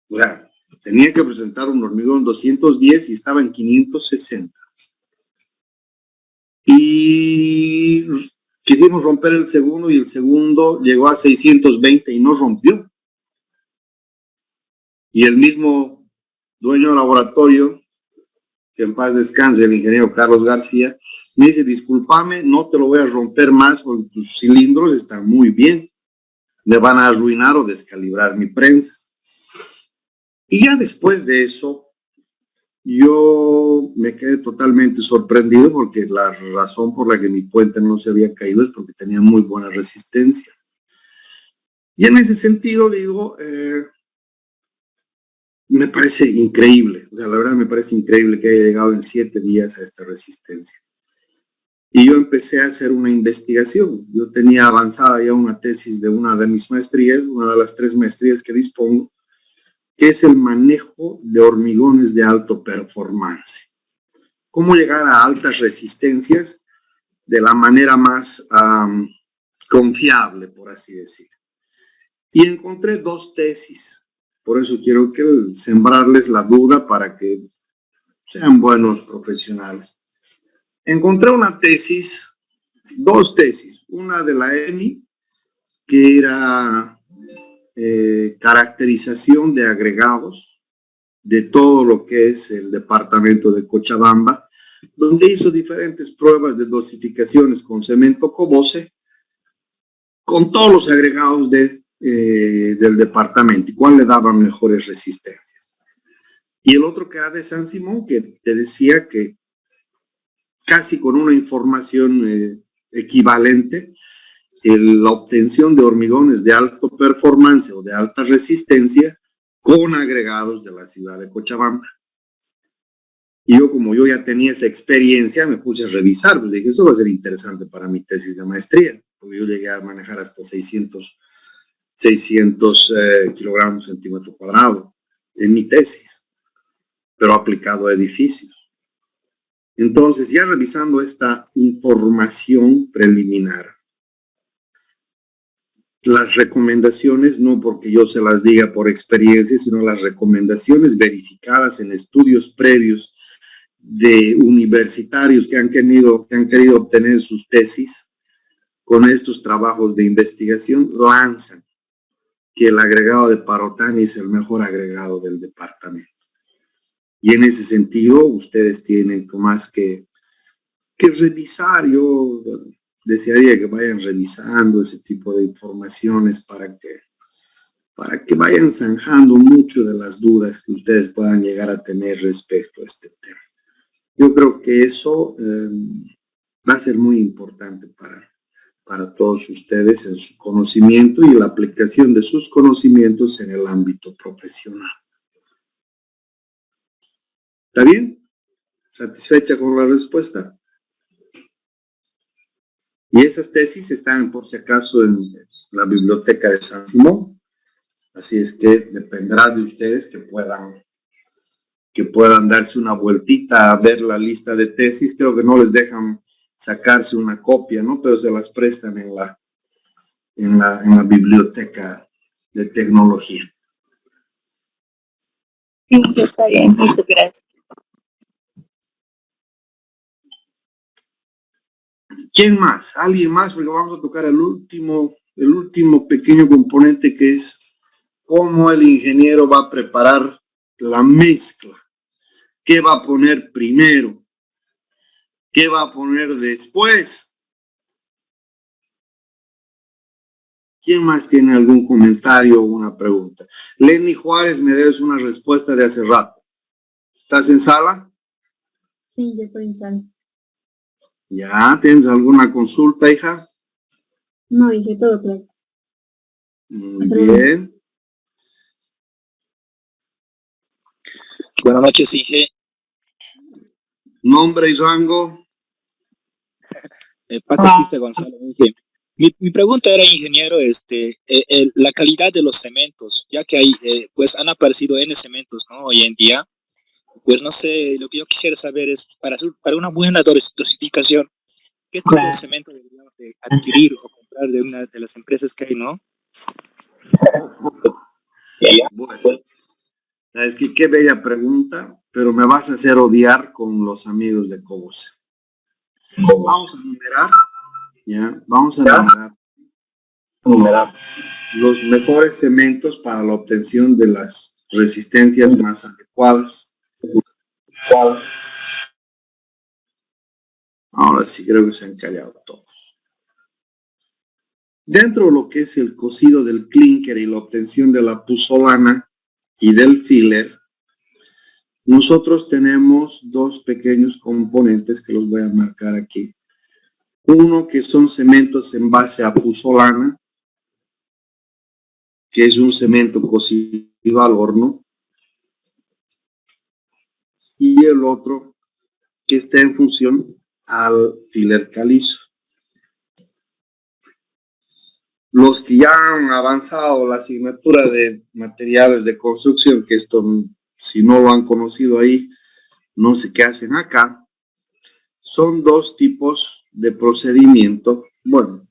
O sea, tenía que presentar un hormigón 210 y estaba en 560. Y quisimos romper el segundo y el segundo llegó a 620 y no rompió. Y el mismo dueño del laboratorio, que en paz descanse, el ingeniero Carlos García, me dice, discúlpame, no te lo voy a romper más porque tus cilindros están muy bien. Me van a arruinar o descalibrar mi prensa. Y ya después de eso, yo me quedé totalmente sorprendido porque la razón por la que mi puente no se había caído es porque tenía muy buena resistencia. Y en ese sentido digo, me parece increíble, o sea, la verdad me parece increíble que haya llegado en 7 días a esta resistencia. Y yo empecé a hacer una investigación. Yo tenía avanzada ya una tesis de una de mis maestrías, una de las 3 maestrías que dispongo, que es el manejo de hormigones de alto performance. Cómo llegar a altas resistencias de la manera más confiable, por así decir. Y encontré 2 tesis. Por eso quiero sembrarles la duda para que sean buenos profesionales. Encontré una tesis, 2 tesis. Una de la EMI, que era caracterización de agregados de todo lo que es el departamento de Cochabamba, donde hizo diferentes pruebas de dosificaciones con cemento Cobose, con todos los agregados del departamento y cuál le daba mejores resistencias. Y el otro que era de San Simón, que te decía que casi con una información equivalente, la obtención de hormigones de alto performance o de alta resistencia con agregados de la ciudad de Cochabamba. Y yo, como yo ya tenía esa experiencia, me puse a revisar, pues dije, eso va a ser interesante para mi tesis de maestría, porque yo llegué a manejar hasta 600 kilogramos centímetro cuadrado en mi tesis, pero aplicado a edificios. Entonces, ya revisando esta información preliminar, las recomendaciones, no porque yo se las diga por experiencia, sino las recomendaciones verificadas en estudios previos de universitarios que han querido obtener sus tesis con estos trabajos de investigación, lanzan que el agregado de Parotani es el mejor agregado del departamento. Y en ese sentido, ustedes tienen más que revisar. Yo desearía que vayan revisando ese tipo de informaciones para que para que vayan zanjando mucho de las dudas que ustedes puedan llegar a tener respecto a este tema. Yo creo que eso va a ser muy importante para todos ustedes en su conocimiento y la aplicación de sus conocimientos en el ámbito profesional. ¿Está bien? ¿Satisfecha con la respuesta? Y esas tesis están, por si acaso, en la biblioteca de San Simón. Así es que dependerá de ustedes que puedan darse una vueltita a ver la lista de tesis. Creo que no les dejan sacarse una copia, ¿no? Pero se las prestan en la biblioteca de tecnología.
Sí, está bien, muchas gracias.
¿Quién más? ¿Alguien más? Porque vamos a tocar el último pequeño componente, que es cómo el ingeniero va a preparar la mezcla. ¿Qué va a poner primero? ¿Qué va a poner después? ¿Quién más tiene algún comentario o una pregunta? Lenny Juárez, me debes una respuesta de hace rato. ¿Estás en sala?
Sí, ya estoy en sala.
¿Ya? ¿Tienes alguna consulta, hija?
No, dije todo claro.
Muy bien.
Buenas noches, Inge.
Nombre y rango.
Paco Quispe Gonzalo, Inge. Mi pregunta era, ingeniero, la calidad de los cementos, ya que hay, pues han aparecido N cementos, ¿no? Hoy en día, pues no sé, lo que yo quisiera saber es, para una buena dosificación, ¿qué tipo de cemento deberíamos de adquirir o comprar de una de las empresas que hay, no?
Bueno, es que qué bella pregunta, pero me vas a hacer odiar con los amigos de Cobose. Vamos a numerar, ¿ya? Vamos a numerar los mejores cementos para la obtención de las resistencias más adecuadas. Ahora sí creo que se han callado todos. Dentro de lo que es el cocido del clinker y la obtención de la puzzolana y del filler, nosotros tenemos dos pequeños componentes que los voy a marcar aquí. Uno que son cementos en base a puzzolana, que es un cemento cocido al horno, y el otro que está en función al filler calizo. Los que ya han avanzado la asignatura de materiales de construcción, que esto, si no lo han conocido ahí, no sé qué hacen acá, son dos tipos de procedimiento. Bueno,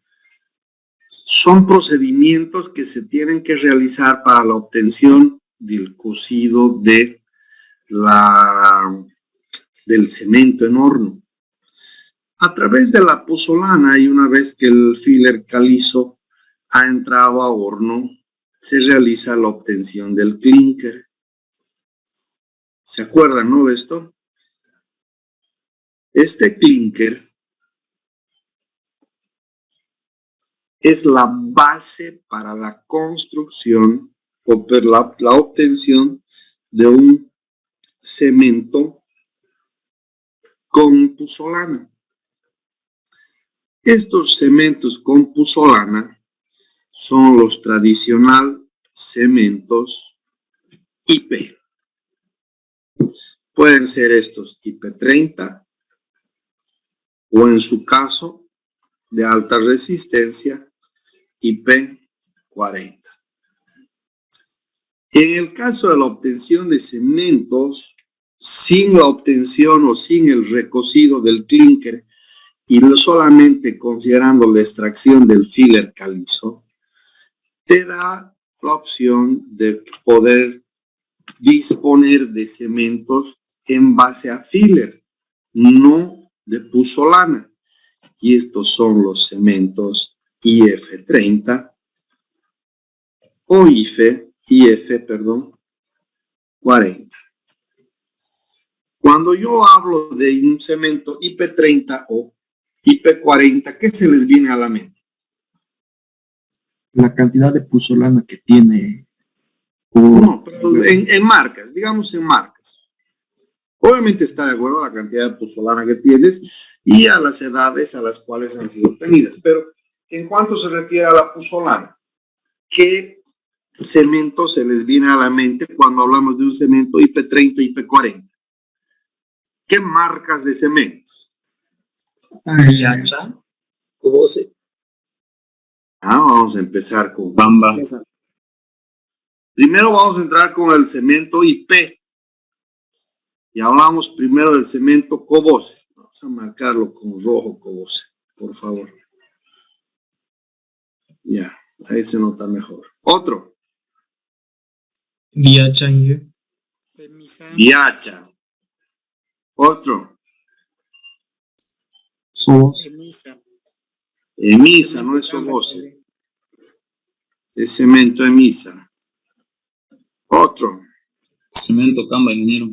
son procedimientos que se tienen que realizar para la obtención del cocido del cemento en horno. A través de la puzzolana, y una vez que el filler calizo ha entrado a horno, se realiza la obtención del clinker. ¿Se acuerdan, no, de esto? Este clinker es la base para la construcción o la obtención de un cemento con puzzolana. Estos cementos con puzzolana son los tradicionales cementos IP. Pueden ser estos IP30 o, en su caso, de alta resistencia, IP40. En el caso de la obtención de cementos, sin la obtención o sin el recocido del clinker y solamente considerando la extracción del filler calizo, te da la opción de poder disponer de cementos en base a filler, no de puzzolana. Y estos son los cementos IF30 o IF40. Cuando yo hablo de un cemento IP30 o IP40, ¿qué se les viene a la mente?
La cantidad de puzzolana que tiene
No, pero en marcas, digamos en marcas. Obviamente está de acuerdo a la cantidad de pozolana que tienes y a las edades a las cuales han sido obtenidas. Pero en cuanto se refiere a la pozolana, ¿qué cemento se les viene a la mente cuando hablamos de un cemento IP30, IP40? ¿Qué marcas de cemento?
Yacha, Cobose.
Vamos a empezar con
Bamba.
Primero vamos a entrar con el cemento IP. Y hablamos primero del cemento Cobose. Vamos a marcarlo con rojo Cobose, por favor. Ya, ahí se nota mejor. Otro.
Yacha.
Yacha. Otro.
Sobos.
Emisa, no es Cobose. Es cemento Emisa. Otro.
Cemento Camba, ingeniero.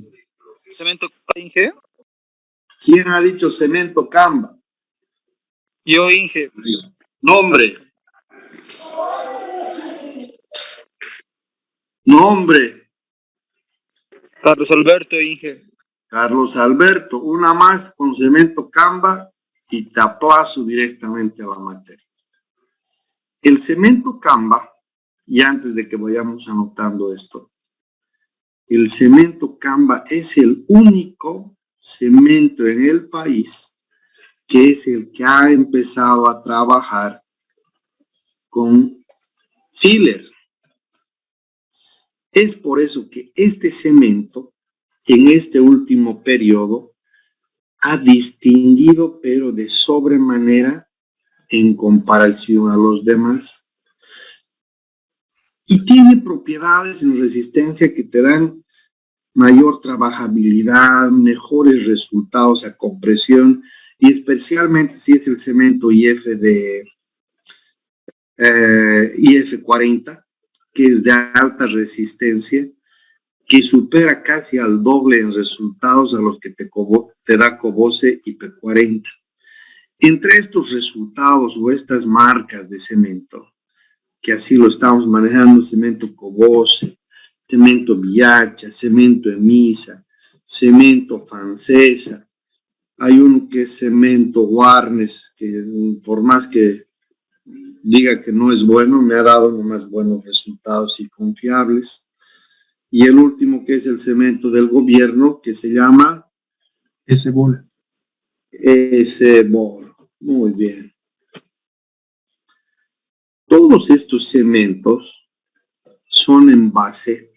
Cemento Inge.
¿Quién ha dicho cemento Camba?
Yo Inge.
Nombre. Nombre.
Carlos Alberto Inge.
Carlos Alberto. Una más con cemento Camba y te aplazo directamente a la materia. El cemento Camba, y antes de que vayamos anotando esto, el cemento Camba es el único cemento en el país que es el que ha empezado a trabajar con filler. Es por eso que este cemento, en este último periodo, ha distinguido, pero de sobremanera, en comparación a los demás. Y tiene propiedades en resistencia que te dan mayor trabajabilidad, mejores resultados a compresión, y especialmente si es el cemento IF40, que es de alta resistencia, que supera casi al doble en resultados a los que te da Cobose IP40. Entre estos resultados o estas marcas de cemento, que así lo estamos manejando, cemento Cobose, cemento Villacha, cemento Emisa, cemento Francesa, hay uno que es cemento Warnes, que por más que diga que no es bueno, me ha dado nomás buenos resultados y confiables. Y el último que es el cemento del gobierno, que se llama
S-Bol.
S-Bol. Muy bien. Todos estos cementos son en base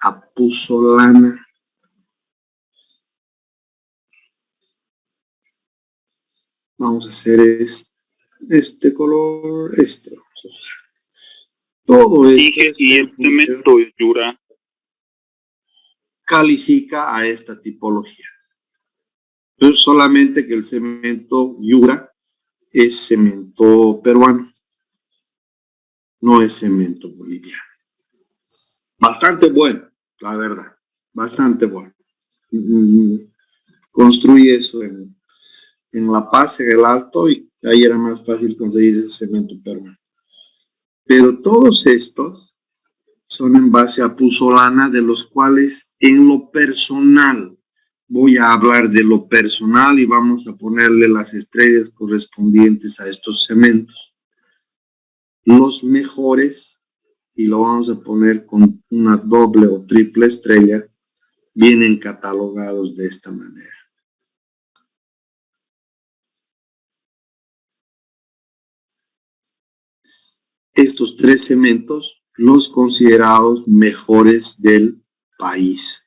a puzolana. Vamos a hacer este color, este. Todo esto
y el cemento Yura
califica a esta tipología. Entonces solamente que el cemento Yura es cemento peruano, no es cemento boliviano. Bastante bueno, la verdad, bastante bueno. Construí eso en La Paz, en el Alto, y ahí era más fácil conseguir ese cemento peruano. Pero todos estos son en base a puzolana, de los cuales en lo personal, voy a hablar de lo personal y vamos a ponerle las estrellas correspondientes a estos cementos. Los mejores, y lo vamos a poner con una doble o triple estrella, vienen catalogados de esta manera. Estos tres cementos, los considerados mejores del país.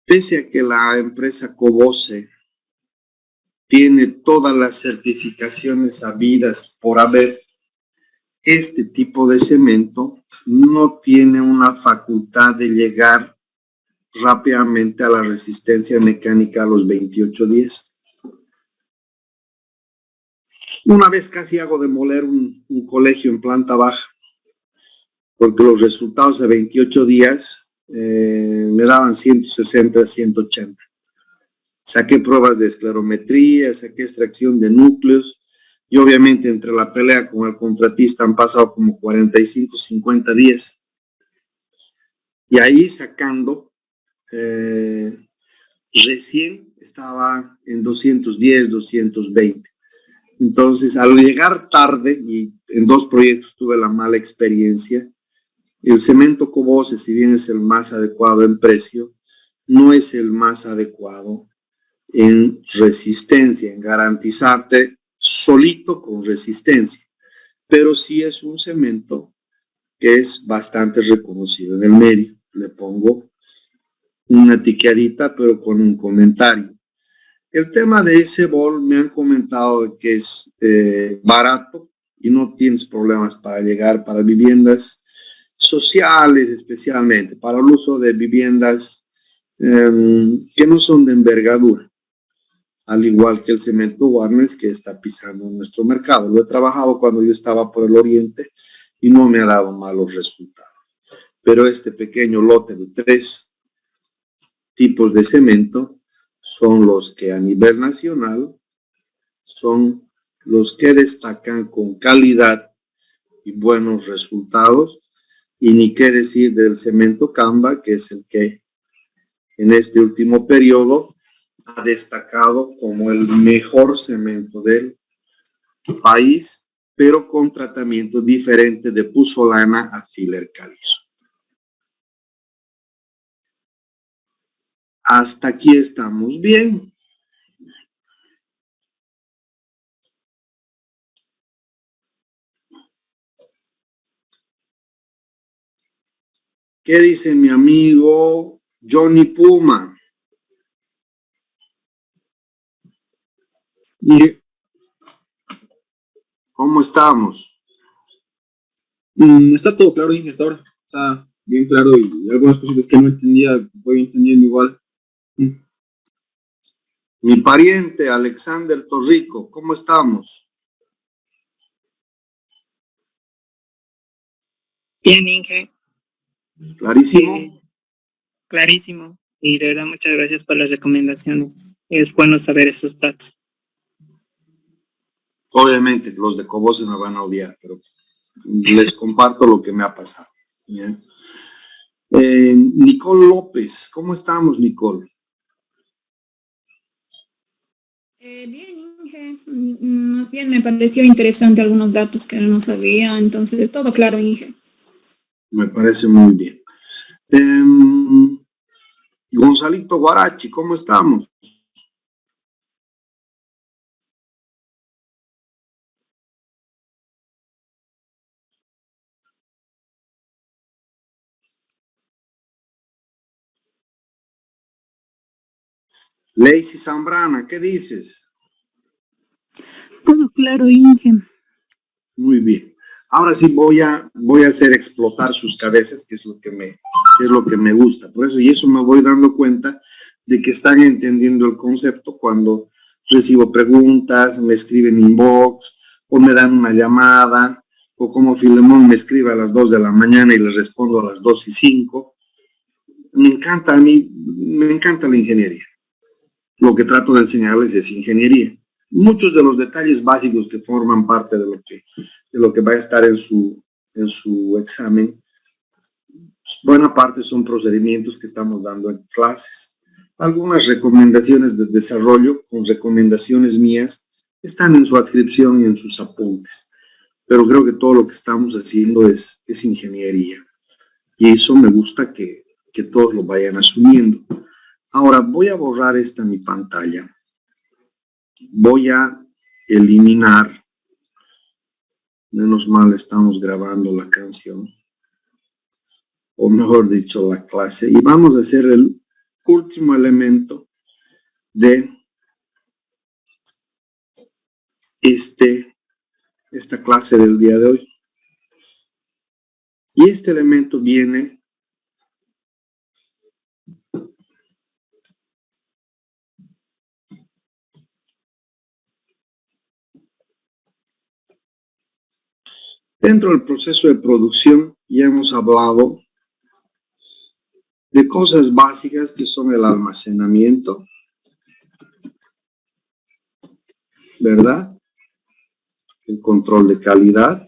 Pese a que la empresa Cobose tiene todas las certificaciones habidas por haber, este tipo de cemento no tiene una facultad de llegar rápidamente a la resistencia mecánica a los 2810. Una vez casi hago demoler un colegio en planta baja, porque los resultados de 28 días me daban 160 a 180. Saqué pruebas de esclerometría, saqué extracción de núcleos, y obviamente entre la pelea con el contratista han pasado como 45, 50 días. Y ahí sacando, recién estaba en 210, 220. Entonces, al llegar tarde, y en 2 proyectos tuve la mala experiencia, el cemento Cobose, si bien es el más adecuado en precio, no es el más adecuado en resistencia, en garantizarte solito con resistencia. Pero sí es un cemento que es bastante reconocido en el medio. Le pongo una tiqueadita, pero con un comentario. El tema de ese bol me han comentado que es barato y no tienes problemas para llegar para viviendas sociales, especialmente para el uso de viviendas que no son de envergadura, al igual que el cemento Warnes que está pisando en nuestro mercado. Lo he trabajado cuando yo estaba por el oriente y no me ha dado malos resultados. Pero este pequeño lote de 3 tipos de cemento son los que a nivel nacional son los que destacan con calidad y buenos resultados, y ni qué decir del cemento Camba, que es el que en este último periodo ha destacado como el mejor cemento del país, pero con tratamiento diferente de puzzolana a filler calizo. Hasta aquí estamos bien. ¿Qué dice mi amigo Johnny Puma? ¿Cómo estamos?
Está todo claro, Inge, hasta ahora. Está bien claro y algunas cositas que no entendía voy entendiendo igual.
Mi pariente Alexander Torrico, ¿cómo estamos?
Bien, Inge.
¿Clarísimo?
Clarísimo. Y de verdad, muchas gracias por las recomendaciones. Es bueno saber esos datos.
Obviamente, los de Cobose me van a odiar, pero les comparto lo que me ha pasado. Nicole López, ¿cómo estamos, Nicole?
Bien, Inge. Más bien me pareció interesante algunos datos que no sabía, entonces todo claro, Inge.
Me parece muy bien. Gonzalito Guarachi, ¿cómo estamos? Lacey Zambrana, ¿qué dices?
Todo claro, Inge.
Muy bien. Ahora sí voy a hacer explotar sus cabezas, que es lo que me gusta. Por eso, y eso me voy dando cuenta de que están entendiendo el concepto cuando recibo preguntas, me escriben inbox, o me dan una llamada, o como Filemón me escribe a las 2 de la mañana y le respondo a las 2:05. Me encanta la ingeniería. Lo que trato de enseñarles es ingeniería. Muchos de los detalles básicos que forman parte de lo que va a estar en su examen, buena parte son procedimientos que estamos dando en clases. Algunas recomendaciones de desarrollo, con recomendaciones mías, están en su adscripción y en sus apuntes. Pero creo que todo lo que estamos haciendo es ingeniería. Y eso me gusta que todos lo vayan asumiendo. Ahora voy a borrar mi pantalla. Voy a eliminar, menos mal estamos grabando la canción, o mejor dicho, la clase, y vamos a hacer el último elemento de esta clase del día de hoy. Y este elemento viene dentro del proceso de producción. Ya hemos hablado de cosas básicas que son el almacenamiento, ¿verdad? El control de calidad,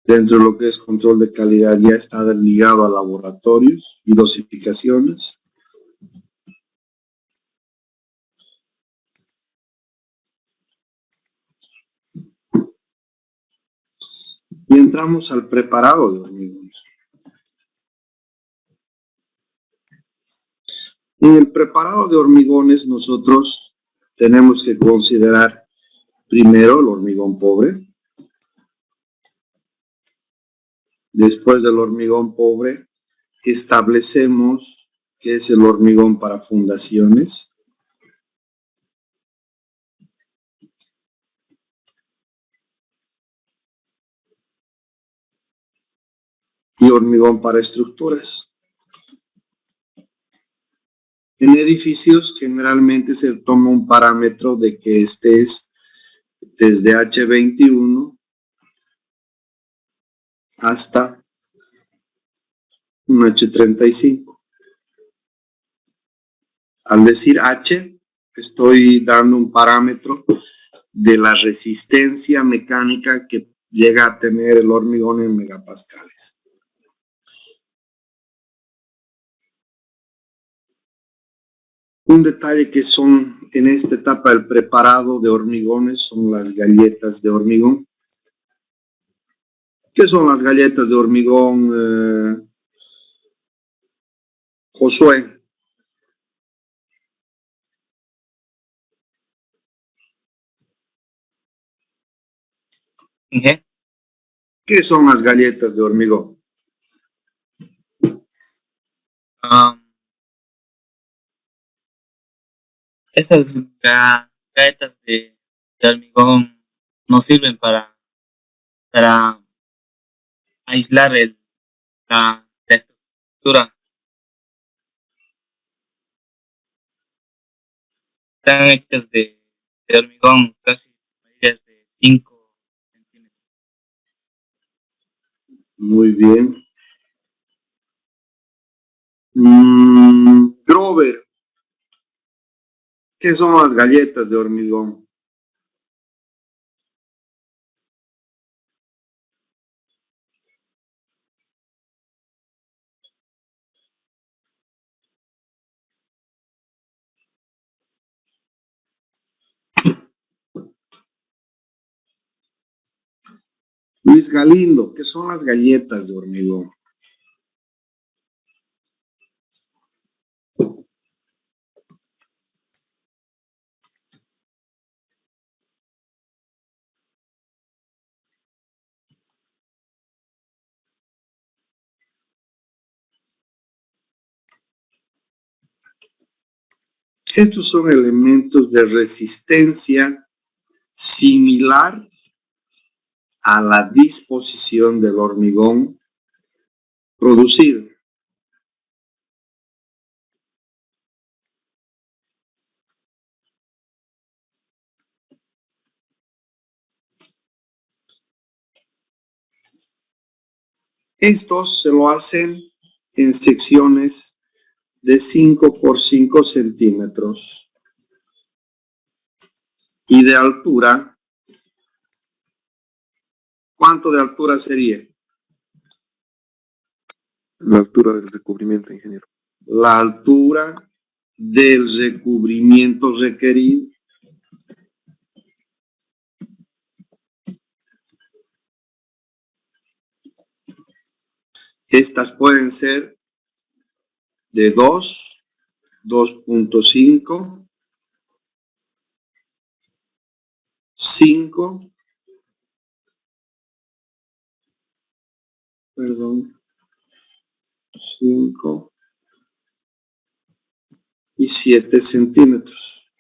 dentro de lo que es control de calidad ya está ligado a laboratorios y dosificaciones. Y entramos al preparado de hormigones. En el preparado de hormigones nosotros tenemos que considerar primero el hormigón pobre. Después del hormigón pobre, establecemos que es el hormigón para fundaciones. Y hormigón para estructuras. En edificios generalmente se toma un parámetro de que este es desde H21 hasta un H35. Al decir H, estoy dando un parámetro de la resistencia mecánica que llega a tener el hormigón en megapascales. Un detalle que son en esta etapa del preparado de hormigones son las galletas de hormigón. ¿Qué son las galletas de hormigón, Josué? ¿Qué son las galletas de hormigón?
Esas galletas de hormigón nos sirven para aislar la estructura. Están hechas de hormigón, casi medidas de 5 centímetros.
Muy bien. Grover, ¿qué son las galletas de hormigón? Luis Galindo, ¿qué son las galletas de hormigón? Estos son elementos de resistencia similar a la disposición del hormigón producido. Estos se lo hacen en secciones de 5 por 5 centímetros y de altura. ¿Cuánto de altura sería?
La altura del recubrimiento, ingeniero.
La altura del recubrimiento requerido. Estas pueden ser de 2, 2.5, 5, 5 y 7 centímetros.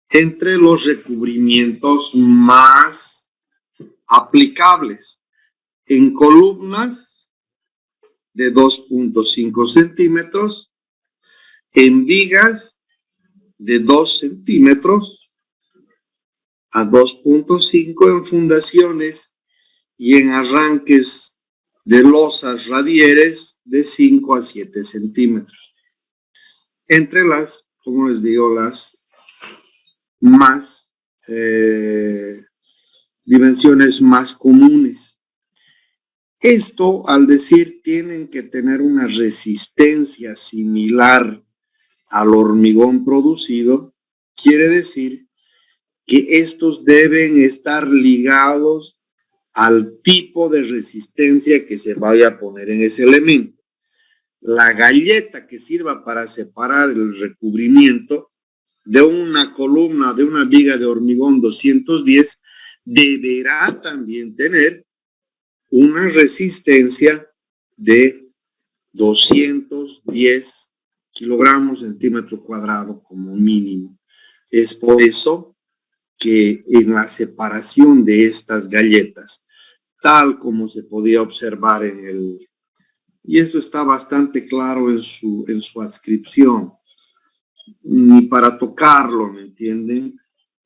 Entre los recubrimientos más aplicables en columnas de 2.5 centímetros, en vigas de 2 centímetros a 2.5 en fundaciones y en arranques de losas radieres de 5 a 7 centímetros. Entre las, como les digo, las más dimensiones más comunes. Esto, al decir tienen que tener una resistencia similar al hormigón producido, quiere decir que estos deben estar ligados al tipo de resistencia que se vaya a poner en ese elemento. La galleta que sirva para separar el recubrimiento de una columna, de una viga de hormigón 210, deberá también tener una resistencia de 210 kilogramos centímetro cuadrado como mínimo. Es por eso que en la separación de estas galletas, tal como se podía observar en el, y esto está bastante claro en su adscripción, ni para tocarlo, ¿me entienden?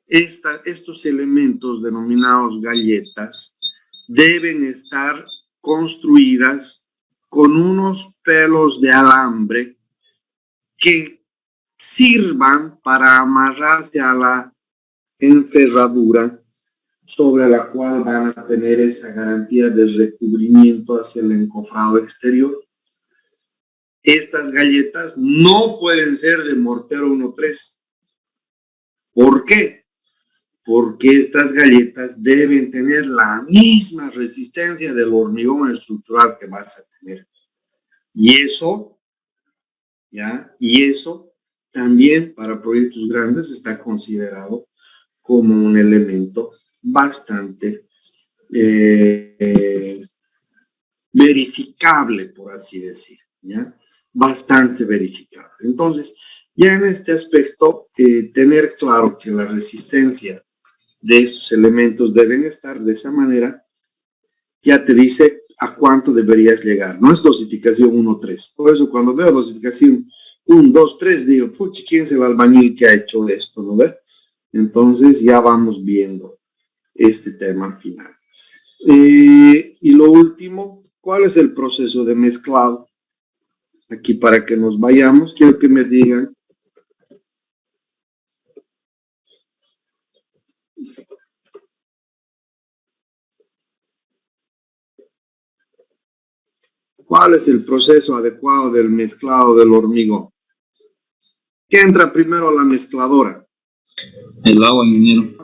Estos elementos denominados galletas deben estar construidas con unos pelos de alambre que sirvan para amarrarse a la enferradura sobre la cual van a tener esa garantía de recubrimiento hacia el encofrado exterior. Estas galletas no pueden ser de mortero 1.3. ¿Por qué? Porque estas galletas deben tener la misma resistencia del hormigón estructural que vas a tener. Y eso, ¿ya? Y eso también para proyectos grandes está considerado como un elemento bastante verificable, por así decir, ¿ya? Bastante verificable. Entonces, ya en este aspecto, tener claro que la resistencia de estos elementos deben estar de esa manera, ya te dice a cuánto deberías llegar. No es dosificación 1-3. Por eso cuando veo dosificación 1, 2, 3, digo, pucha, ¿quién es el albañil que ha hecho esto? ¿No ve? Entonces ya vamos viendo este tema final. Y lo último, ¿cuál es el proceso de mezclado? Aquí para que nos vayamos, quiero que me digan ¿cuál es el proceso adecuado del mezclado del hormigón? ¿Qué entra primero a la mezcladora?
El agua, ingeniero.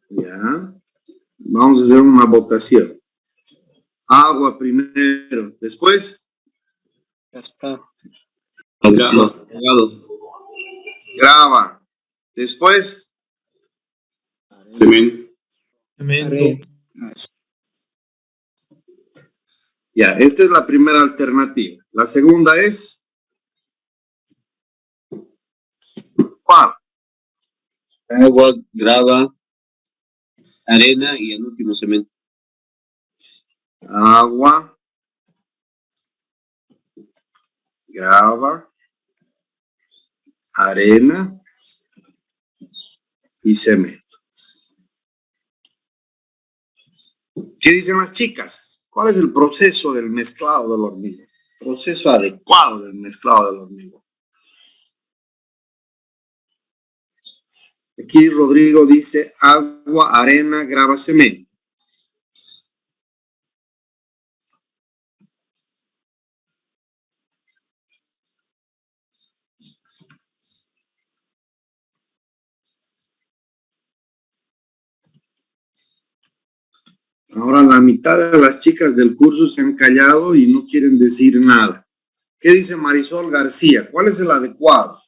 Ya. Vamos a hacer una votación. Agua primero. Después. Grava. Después.
Cemento.
Ya, esta es la primera alternativa. La segunda es. ¿Cuál?
Agua, grava, arena y el último cemento.
Agua, grava, arena y cemento. ¿Qué dicen las chicas? ¿Cuál es el proceso del mezclado del hormigón? Proceso adecuado del mezclado del hormigón. Aquí Rodrigo dice agua, arena, grava, cemento. Ahora la mitad de las chicas del curso se han callado y no quieren decir nada. ¿Qué dice Marisol García? ¿Cuál es el adecuado?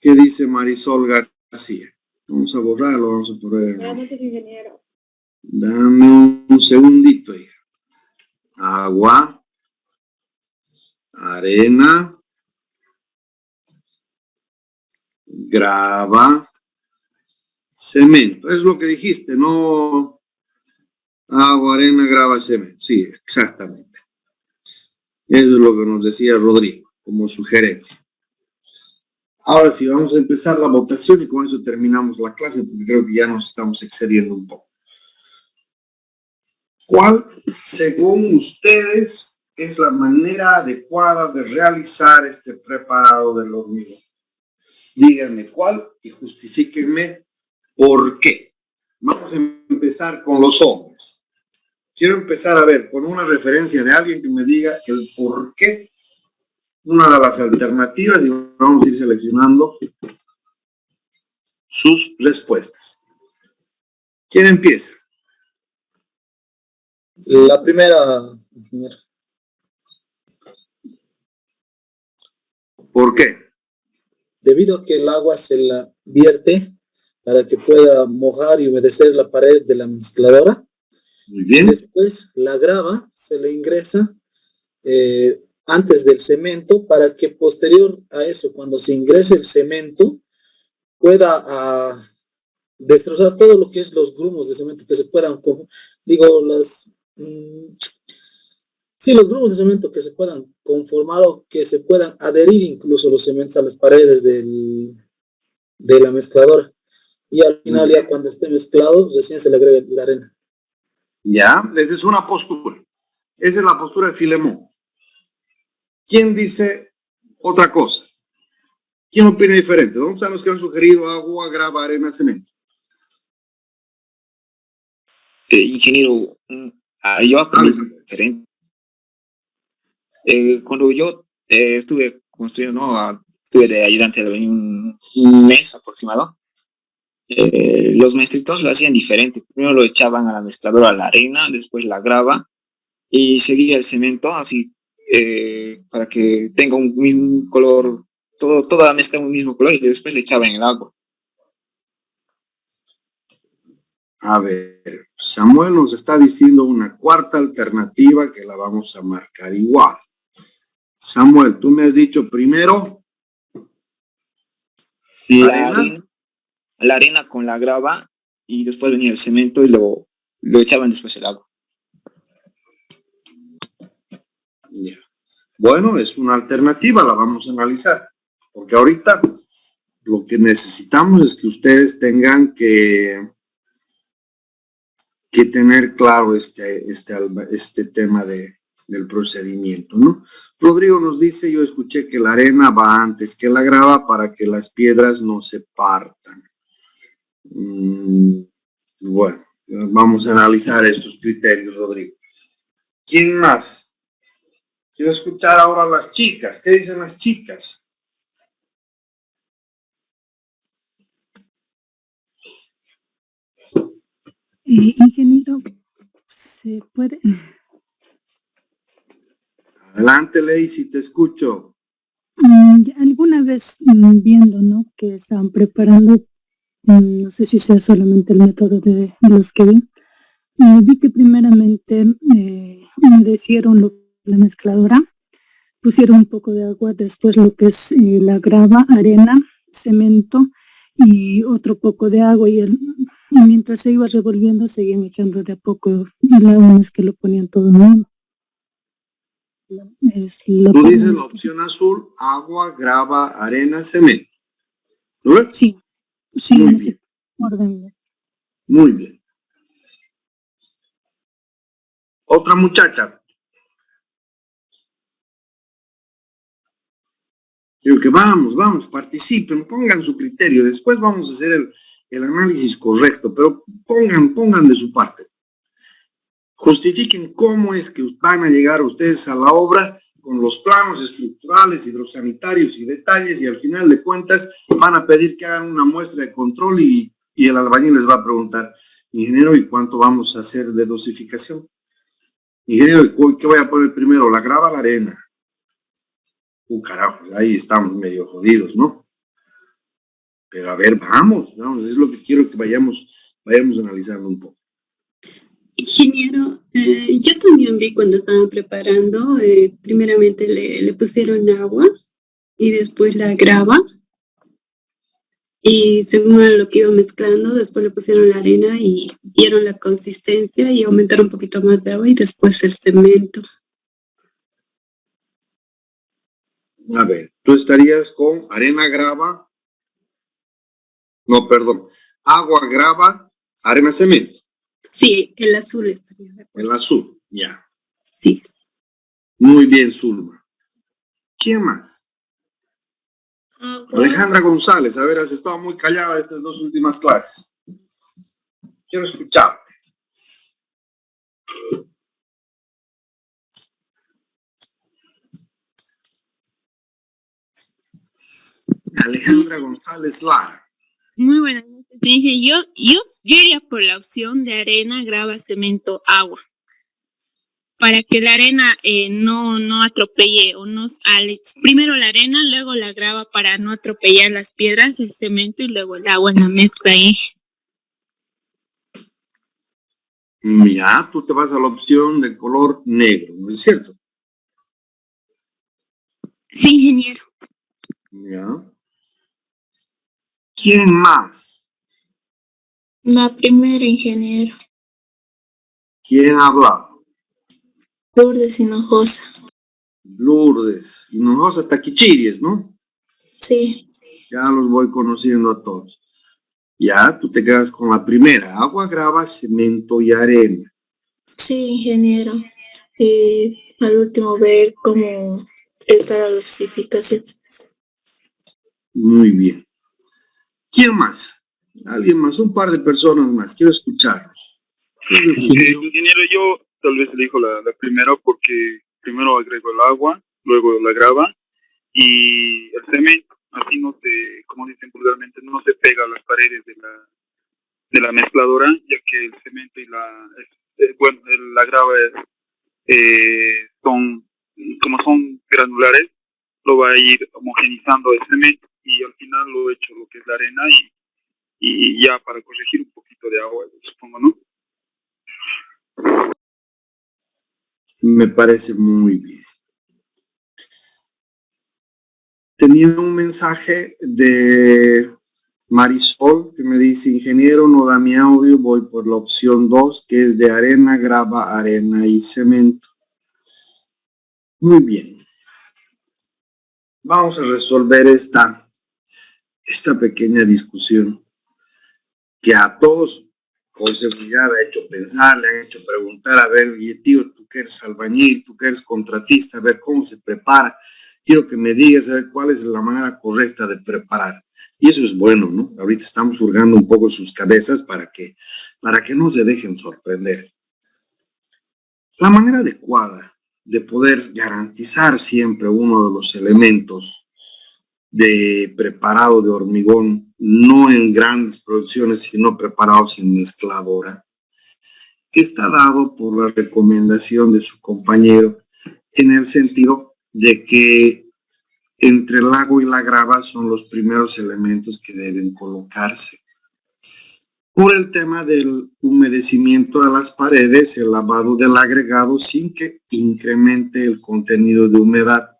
¿Qué dice Marisol García? Vamos a borrarlo, vamos a poner. Dame un segundito, hija. Agua, arena, grava, cemento. Es lo que dijiste, no agua, arena, grava, cemento. Sí, exactamente. Eso es lo que nos decía Rodrigo, como sugerencia. Ahora sí, vamos a empezar la votación y con eso terminamos la clase, porque creo que ya nos estamos excediendo un poco. ¿Cuál, según ustedes, es la manera adecuada de realizar este preparado del hormigón? Díganme cuál y justifíquenme por qué. Vamos a empezar con los hombres. Quiero empezar a ver con una referencia de alguien que me diga el por qué, una de las alternativas, y vamos a ir seleccionando sus respuestas. ¿Quién empieza?
La primera, ingeniero.
¿Por qué?
Debido a que el agua se la vierte para que pueda mojar y humedecer la pared de la mezcladora.
Muy bien.
Después la grava se le ingresa antes del cemento para que posterior a eso, cuando se ingrese el cemento, pueda destrozar todo lo que es los grumos de cemento que se puedan, los grumos de cemento que se puedan conformar o que se puedan adherir incluso los cementos a las paredes de la mezcladora. Y al final, ya cuando esté mezclado, recién se le agrega la arena.
Ya, esa es una postura. Esa es la postura de Filemón. ¿Quién dice otra cosa? ¿Quién opina diferente? ¿Dónde están los que han sugerido agua, grava, arena, cemento?
Ingeniero, yo aprendí diferente. Cuando yo estuve construyendo, ¿no? Estuve de ayudante de un mes aproximado. Los mestritos lo hacían diferente. Primero lo echaban a la mezcladora la arena, después la grava y seguía el cemento así para que tenga un mismo color, toda la mezcla un mismo color, y después le echaban el agua.
A ver, Samuel nos está diciendo una cuarta alternativa que la vamos a marcar igual. Samuel, tú me has dicho primero
la arena con la grava y después venía el cemento y lo echaban después el agua.
Ya. Bueno, es una alternativa, la vamos a analizar, porque ahorita lo que necesitamos es que ustedes tengan que tener claro este tema del procedimiento, ¿no? Rodrigo nos dice, yo escuché que la arena va antes que la grava para que las piedras no se partan. Bueno, vamos a analizar estos criterios, Rodrigo. ¿Quién más? Quiero escuchar ahora a las chicas. ¿Qué dicen las chicas?
Ingeniero, ¿se puede?
Adelante, Lacey, te escucho.
Alguna vez viendo, ¿no?, que estaban preparando, no sé si sea solamente el método de los que vi que primeramente humedecieron la mezcladora, pusieron un poco de agua, después lo que es la grava, arena, cemento y otro poco de agua, y mientras se iba revolviendo seguían echando de a poco el agua, no es que lo ponían todo nuevo.
Tú dices la opción azul, agua, grava, arena, cemento. ¿Lo ves?
Sí, en ese orden.
Muy bien. Otra muchacha. Quiero que vamos, participen, pongan su criterio. Después vamos a hacer el análisis correcto, pero pongan de su parte. Justifiquen cómo es que van a llegar ustedes a la obra con los planos estructurales, hidrosanitarios y detalles, y al final de cuentas van a pedir que hagan una muestra de control y el albañil les va a preguntar, ingeniero, ¿y cuánto vamos a hacer de dosificación? Ingeniero, ¿qué voy a poner primero, la grava o la arena? Carajo, ahí estamos medio jodidos, ¿no? Pero a ver, vamos, es lo que quiero que vayamos analizando un poco.
Ingeniero, yo también vi cuando estaban preparando, primeramente le pusieron agua y después la grava, y según lo que iba mezclando, después le pusieron la arena y dieron la consistencia y aumentaron un poquito más de agua y después el cemento.
A ver, tú estarías con arena, grava, no, perdón, agua, grava, arena, cemento.
Sí, el azul estaría.
El azul, ya.
Sí.
Muy bien, Zulma. ¿Quién más? Alejandra González, a ver, has estado muy callada estas dos últimas clases. Quiero escucharte. Alejandra González Lara.
Muy buenas noches. Dije, yo iría por la opción de arena, grava, cemento, agua. Para que la arena no atropelle o no sale. Primero la arena, luego la grava para no atropellar las piedras, el cemento y luego el agua en la mezcla ahí.
Ya, tú te vas a la opción de color negro, ¿no es cierto?
Sí, ingeniero.
Ya. ¿Quién más?
La primera, ingeniero.
¿Quién ha hablado?
Lourdes Hinojosa.
Lourdes Hinojosa Taquichiries, ¿no?
Sí.
Ya los voy conociendo a todos. Ya, tú te quedas con la primera. Agua, grava, cemento y arena.
Sí, ingeniero. Y al último ver cómo está la dosificación.
Muy bien. ¿Quién más? Alguien más, un par de personas más. Quiero escucharlos.
Ingeniero, yo tal vez elijo la primera porque primero agrego el agua, luego la grava y el cemento. Así no se, como dicen vulgarmente, no se pega a las paredes de la mezcladora, ya que el cemento y la grava son granulares, lo va a ir homogenizando el cemento y al final lo echo lo que es la arena y ya para corregir un poquito de agua, supongo, ¿no?
Me parece muy bien. Tenía un mensaje de Marisol que me dice, ingeniero, no da mi audio, voy por la opción 2, que es de arena, grava, arena y cemento. Muy bien. Vamos a resolver esta pequeña discusión que a todos con seguridad ha hecho pensar, le han hecho preguntar, a ver, oye, tío, tú que eres albañil, tú que eres contratista, a ver cómo se prepara. Quiero que me digas, a ver, cuál es la manera correcta de preparar. Y eso es bueno, ¿no? Ahorita estamos hurgando un poco sus cabezas para que no se dejen sorprender. La manera adecuada de poder garantizar siempre uno de los elementos de preparado de hormigón, no en grandes producciones, sino preparados en mezcladora, está dado por la recomendación de su compañero en el sentido de que entre el agua y la grava son los primeros elementos que deben colocarse. Por el tema del humedecimiento de las paredes, el lavado del agregado sin que incremente el contenido de humedad.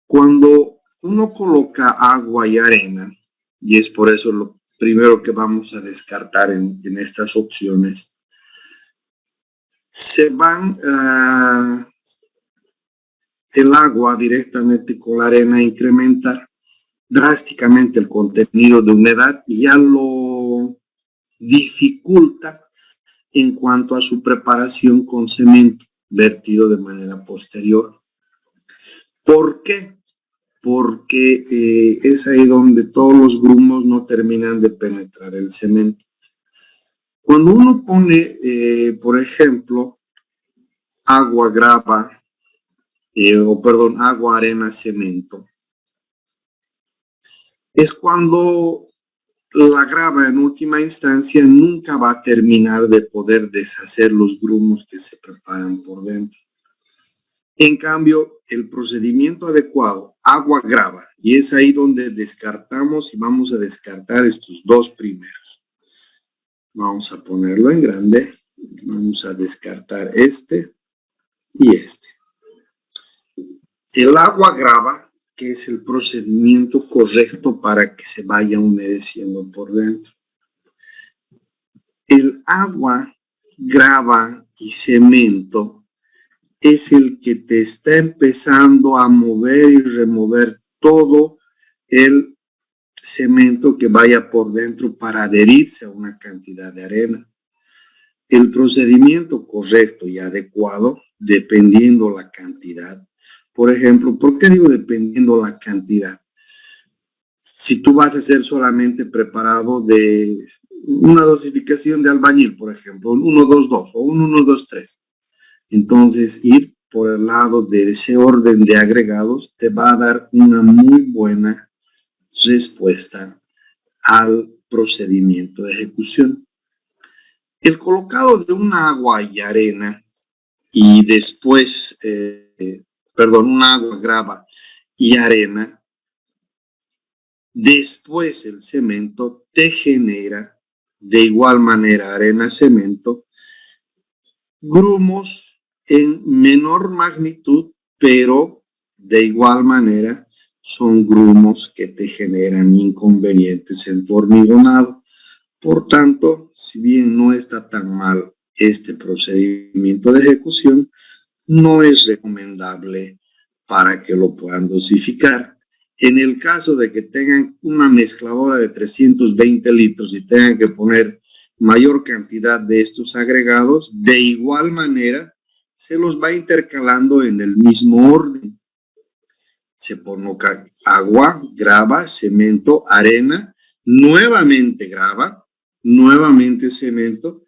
Cuando uno coloca agua y arena, y es por eso lo primero que vamos a descartar en estas opciones, se van el agua directamente con la arena a incrementar drásticamente el contenido de humedad y ya lo dificulta en cuanto a su preparación con cemento vertido de manera posterior. ¿Por qué? Porque es ahí donde todos los grumos no terminan de penetrar el cemento. Cuando uno pone, por ejemplo, agua, grava, agua, arena, cemento, es cuando la grava en última instancia nunca va a terminar de poder deshacer los grumos que se preparan por dentro. En cambio, el procedimiento adecuado, agua, grava, y es ahí donde descartamos y vamos a descartar estos dos primeros. Vamos a ponerlo en grande, vamos a descartar este y este. El agua, grava, que es el procedimiento correcto para que se vaya humedeciendo por dentro. El agua, grava y cemento es el que te está empezando a mover y remover todo el cemento que vaya por dentro para adherirse a una cantidad de arena. el procedimiento correcto y adecuado, dependiendo la cantidad. Por ejemplo, ¿por qué digo dependiendo la cantidad? Si tú vas a hacer solamente preparado de una dosificación de albañil, por ejemplo, un 1-2-2 o un 1-2-3, entonces ir por el lado de ese orden de agregados te va a dar una muy buena respuesta al procedimiento de ejecución. El colocado de un agua y arena y después, un agua, grava y arena, después el cemento te genera de igual manera arena, cemento, grumos en menor magnitud, pero de igual manera son grumos que te generan inconvenientes en tu hormigonado. Por tanto, si bien no está tan mal este procedimiento de ejecución, no es recomendable para que lo puedan dosificar. En el caso de que tengan una mezcladora de 320 litros y tengan que poner mayor cantidad de estos agregados, de igual manera se los va intercalando en el mismo orden. Se pone agua, grava, cemento, arena, nuevamente grava, nuevamente cemento,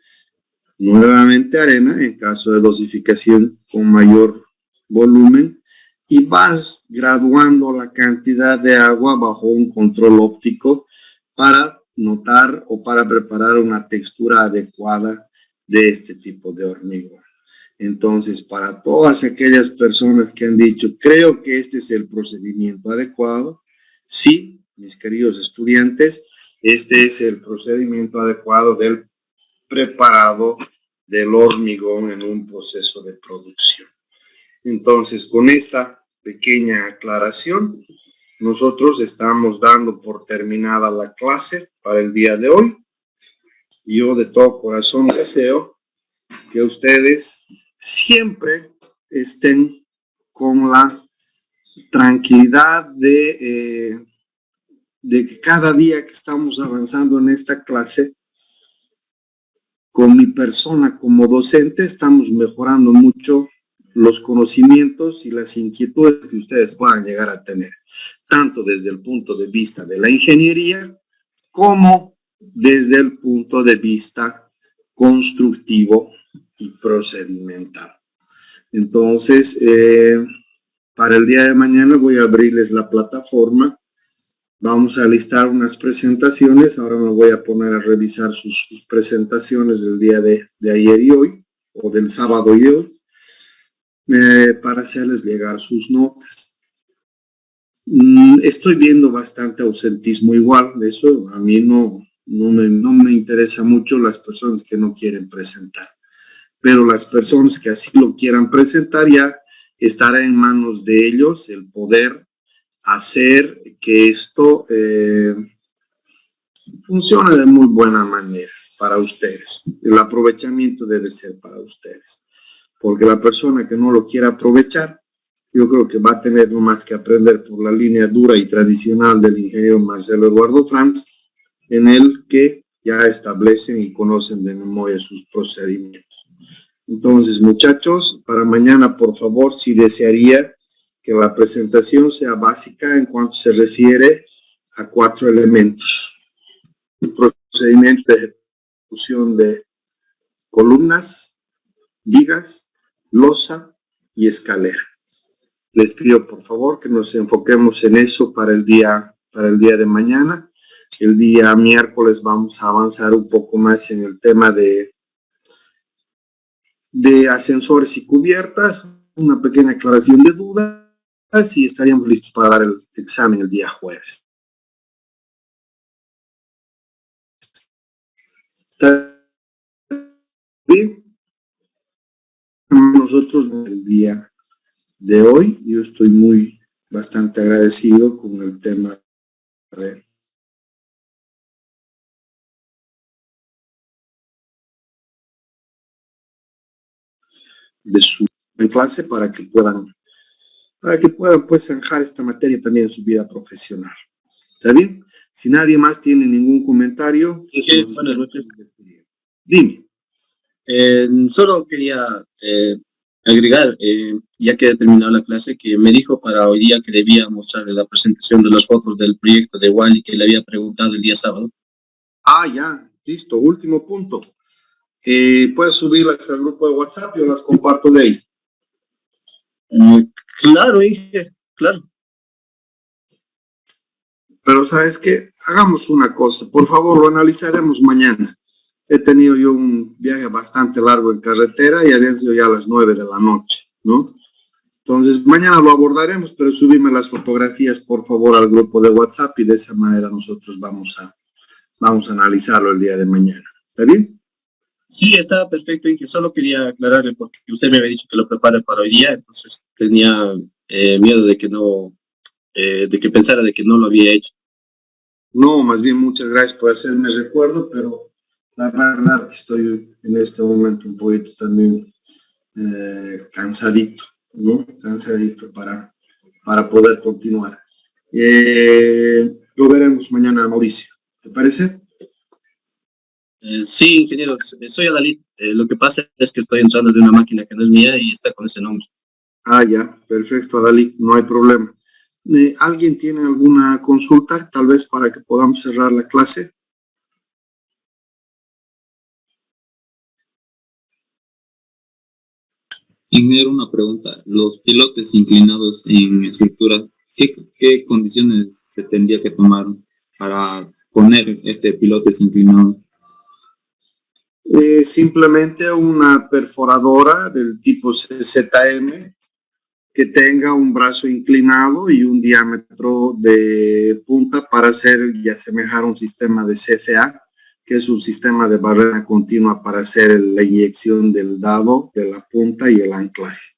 nuevamente arena en caso de dosificación con mayor volumen, y vas graduando la cantidad de agua bajo un control óptico para notar o para preparar una textura adecuada de este tipo de hormigón. Entonces, para todas aquellas personas que han dicho, creo que este es el procedimiento adecuado, sí, mis queridos estudiantes, este es el procedimiento adecuado del preparado del hormigón en un proceso de producción. Entonces, con esta pequeña aclaración, nosotros estamos dando por terminada la clase para el día de hoy. Yo de todo corazón deseo que ustedes siempre estén con la tranquilidad de que cada día que estamos avanzando en esta clase, con mi persona como docente, estamos mejorando mucho los conocimientos y las inquietudes que ustedes puedan llegar a tener, tanto desde el punto de vista de la ingeniería como desde el punto de vista constructivo y procedimental. Entonces, para el día de mañana voy a abrirles la plataforma. Vamos a listar unas presentaciones. Ahora me voy a poner a revisar sus presentaciones del día de ayer y hoy, o del sábado y hoy, para hacerles llegar sus notas. Estoy viendo bastante ausentismo igual. Eso a mí no me interesa mucho, las personas que no quieren presentar. Pero las personas que así lo quieran presentar, ya estará en manos de ellos el poder hacer que esto funcione de muy buena manera para ustedes. El aprovechamiento debe ser para ustedes, porque la persona que no lo quiera aprovechar, yo creo que va a tener no más que aprender por la línea dura y tradicional del ingeniero Marcelo Eduardo Franz, en el que ya establecen y conocen de memoria sus procedimientos. Entonces, muchachos, para mañana, por favor, si desearía que la presentación sea básica en cuanto se refiere a 4 elementos. El procedimiento de ejecución de columnas, vigas, losa y escalera. Les pido, por favor, que nos enfoquemos en eso para el día de mañana. El día miércoles vamos a avanzar un poco más en el tema de ascensores y cubiertas, una pequeña aclaración de dudas, y estaríamos listos para dar el examen el día jueves. ¿Está bien? Nosotros el día de hoy, yo estoy bastante agradecido con el tema de su clase para que puedan pues zanjar esta materia también en su vida profesional. ¿Está bien? Si nadie más tiene ningún comentario, pues, buenas noches. Dime.
Solo quería agregar, ya que he terminado la clase, que me dijo para hoy día que debía mostrarle la presentación de las fotos del proyecto de Wally que le había preguntado el día sábado.
Ah, ya, listo, último punto. ¿Puedes subirlas al grupo de WhatsApp? Yo las comparto de ahí.
Claro, Inge, claro.
Pero ¿sabes qué? Hagamos una cosa, por favor, lo analizaremos mañana. He tenido yo un viaje bastante largo en carretera y habían sido ya las 9 de la noche, ¿no? Entonces, mañana lo abordaremos, pero subime las fotografías, por favor, al grupo de WhatsApp y de esa manera nosotros vamos a analizarlo el día de mañana. ¿Está bien?
Sí, está perfecto, Inge. Solo quería aclararle porque usted me había dicho que lo prepare para hoy día, entonces tenía miedo de que no, de que pensara de que no lo había hecho.
No, más bien muchas gracias por hacerme recuerdo, pero la verdad que estoy en este momento un poquito también cansadito, ¿no? Cansadito para poder continuar. Lo veremos mañana, Mauricio. ¿Te parece?
Sí, ingeniero, soy Adalid. Lo que pasa es que estoy entrando de una máquina que no es mía y está con ese nombre.
Ah, ya, perfecto, Adalid, no hay problema. ¿Alguien tiene alguna consulta, tal vez para que podamos cerrar la clase?
Ingeniero, una pregunta. Los pilotes inclinados en estructura, ¿qué condiciones se tendría que tomar para poner este pilotes inclinado?
Simplemente una perforadora del tipo ZM que tenga un brazo inclinado y un diámetro de punta para hacer y asemejar un sistema de CFA, que es un sistema de barrera continua para hacer la inyección del dado, de la punta y el anclaje.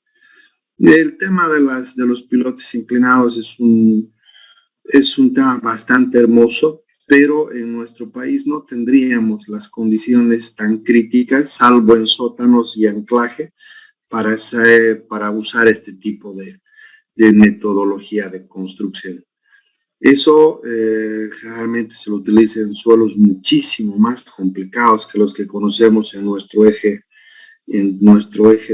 El tema de los pilotes inclinados es un tema bastante hermoso, pero en nuestro país no tendríamos las condiciones tan críticas, salvo en sótanos y anclaje, para usar este tipo de metodología de construcción. Eso generalmente se lo utiliza en suelos muchísimo más complicados que los que conocemos en nuestro eje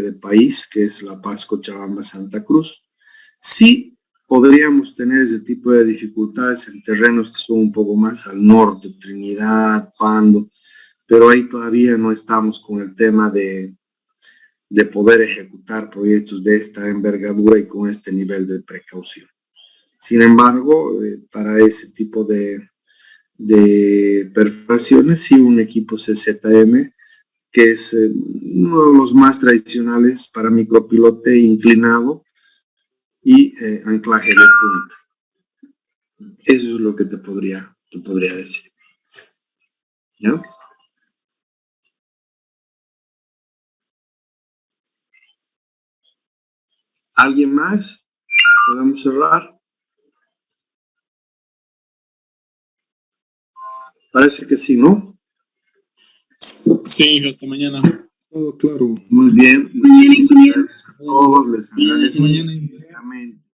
de país, que es La Paz, Cochabamba, Santa Cruz. Sí podríamos tener ese tipo de dificultades en terrenos que son un poco más al norte, Trinidad, Pando, pero ahí todavía no estamos con el tema de poder ejecutar proyectos de esta envergadura y con este nivel de precaución. Sin embargo, para ese tipo de perforaciones, sí, un equipo CZM, que es uno de los más tradicionales para micropilote inclinado y anclaje de punta. Eso es lo que te podría decir. ¿Ya? ¿Alguien más? ¿Podemos cerrar? Parece que sí, ¿no?
Sí, hasta mañana.
Todo claro. Muy bien.
Mañana, ingeniero.
A todos les agradezco.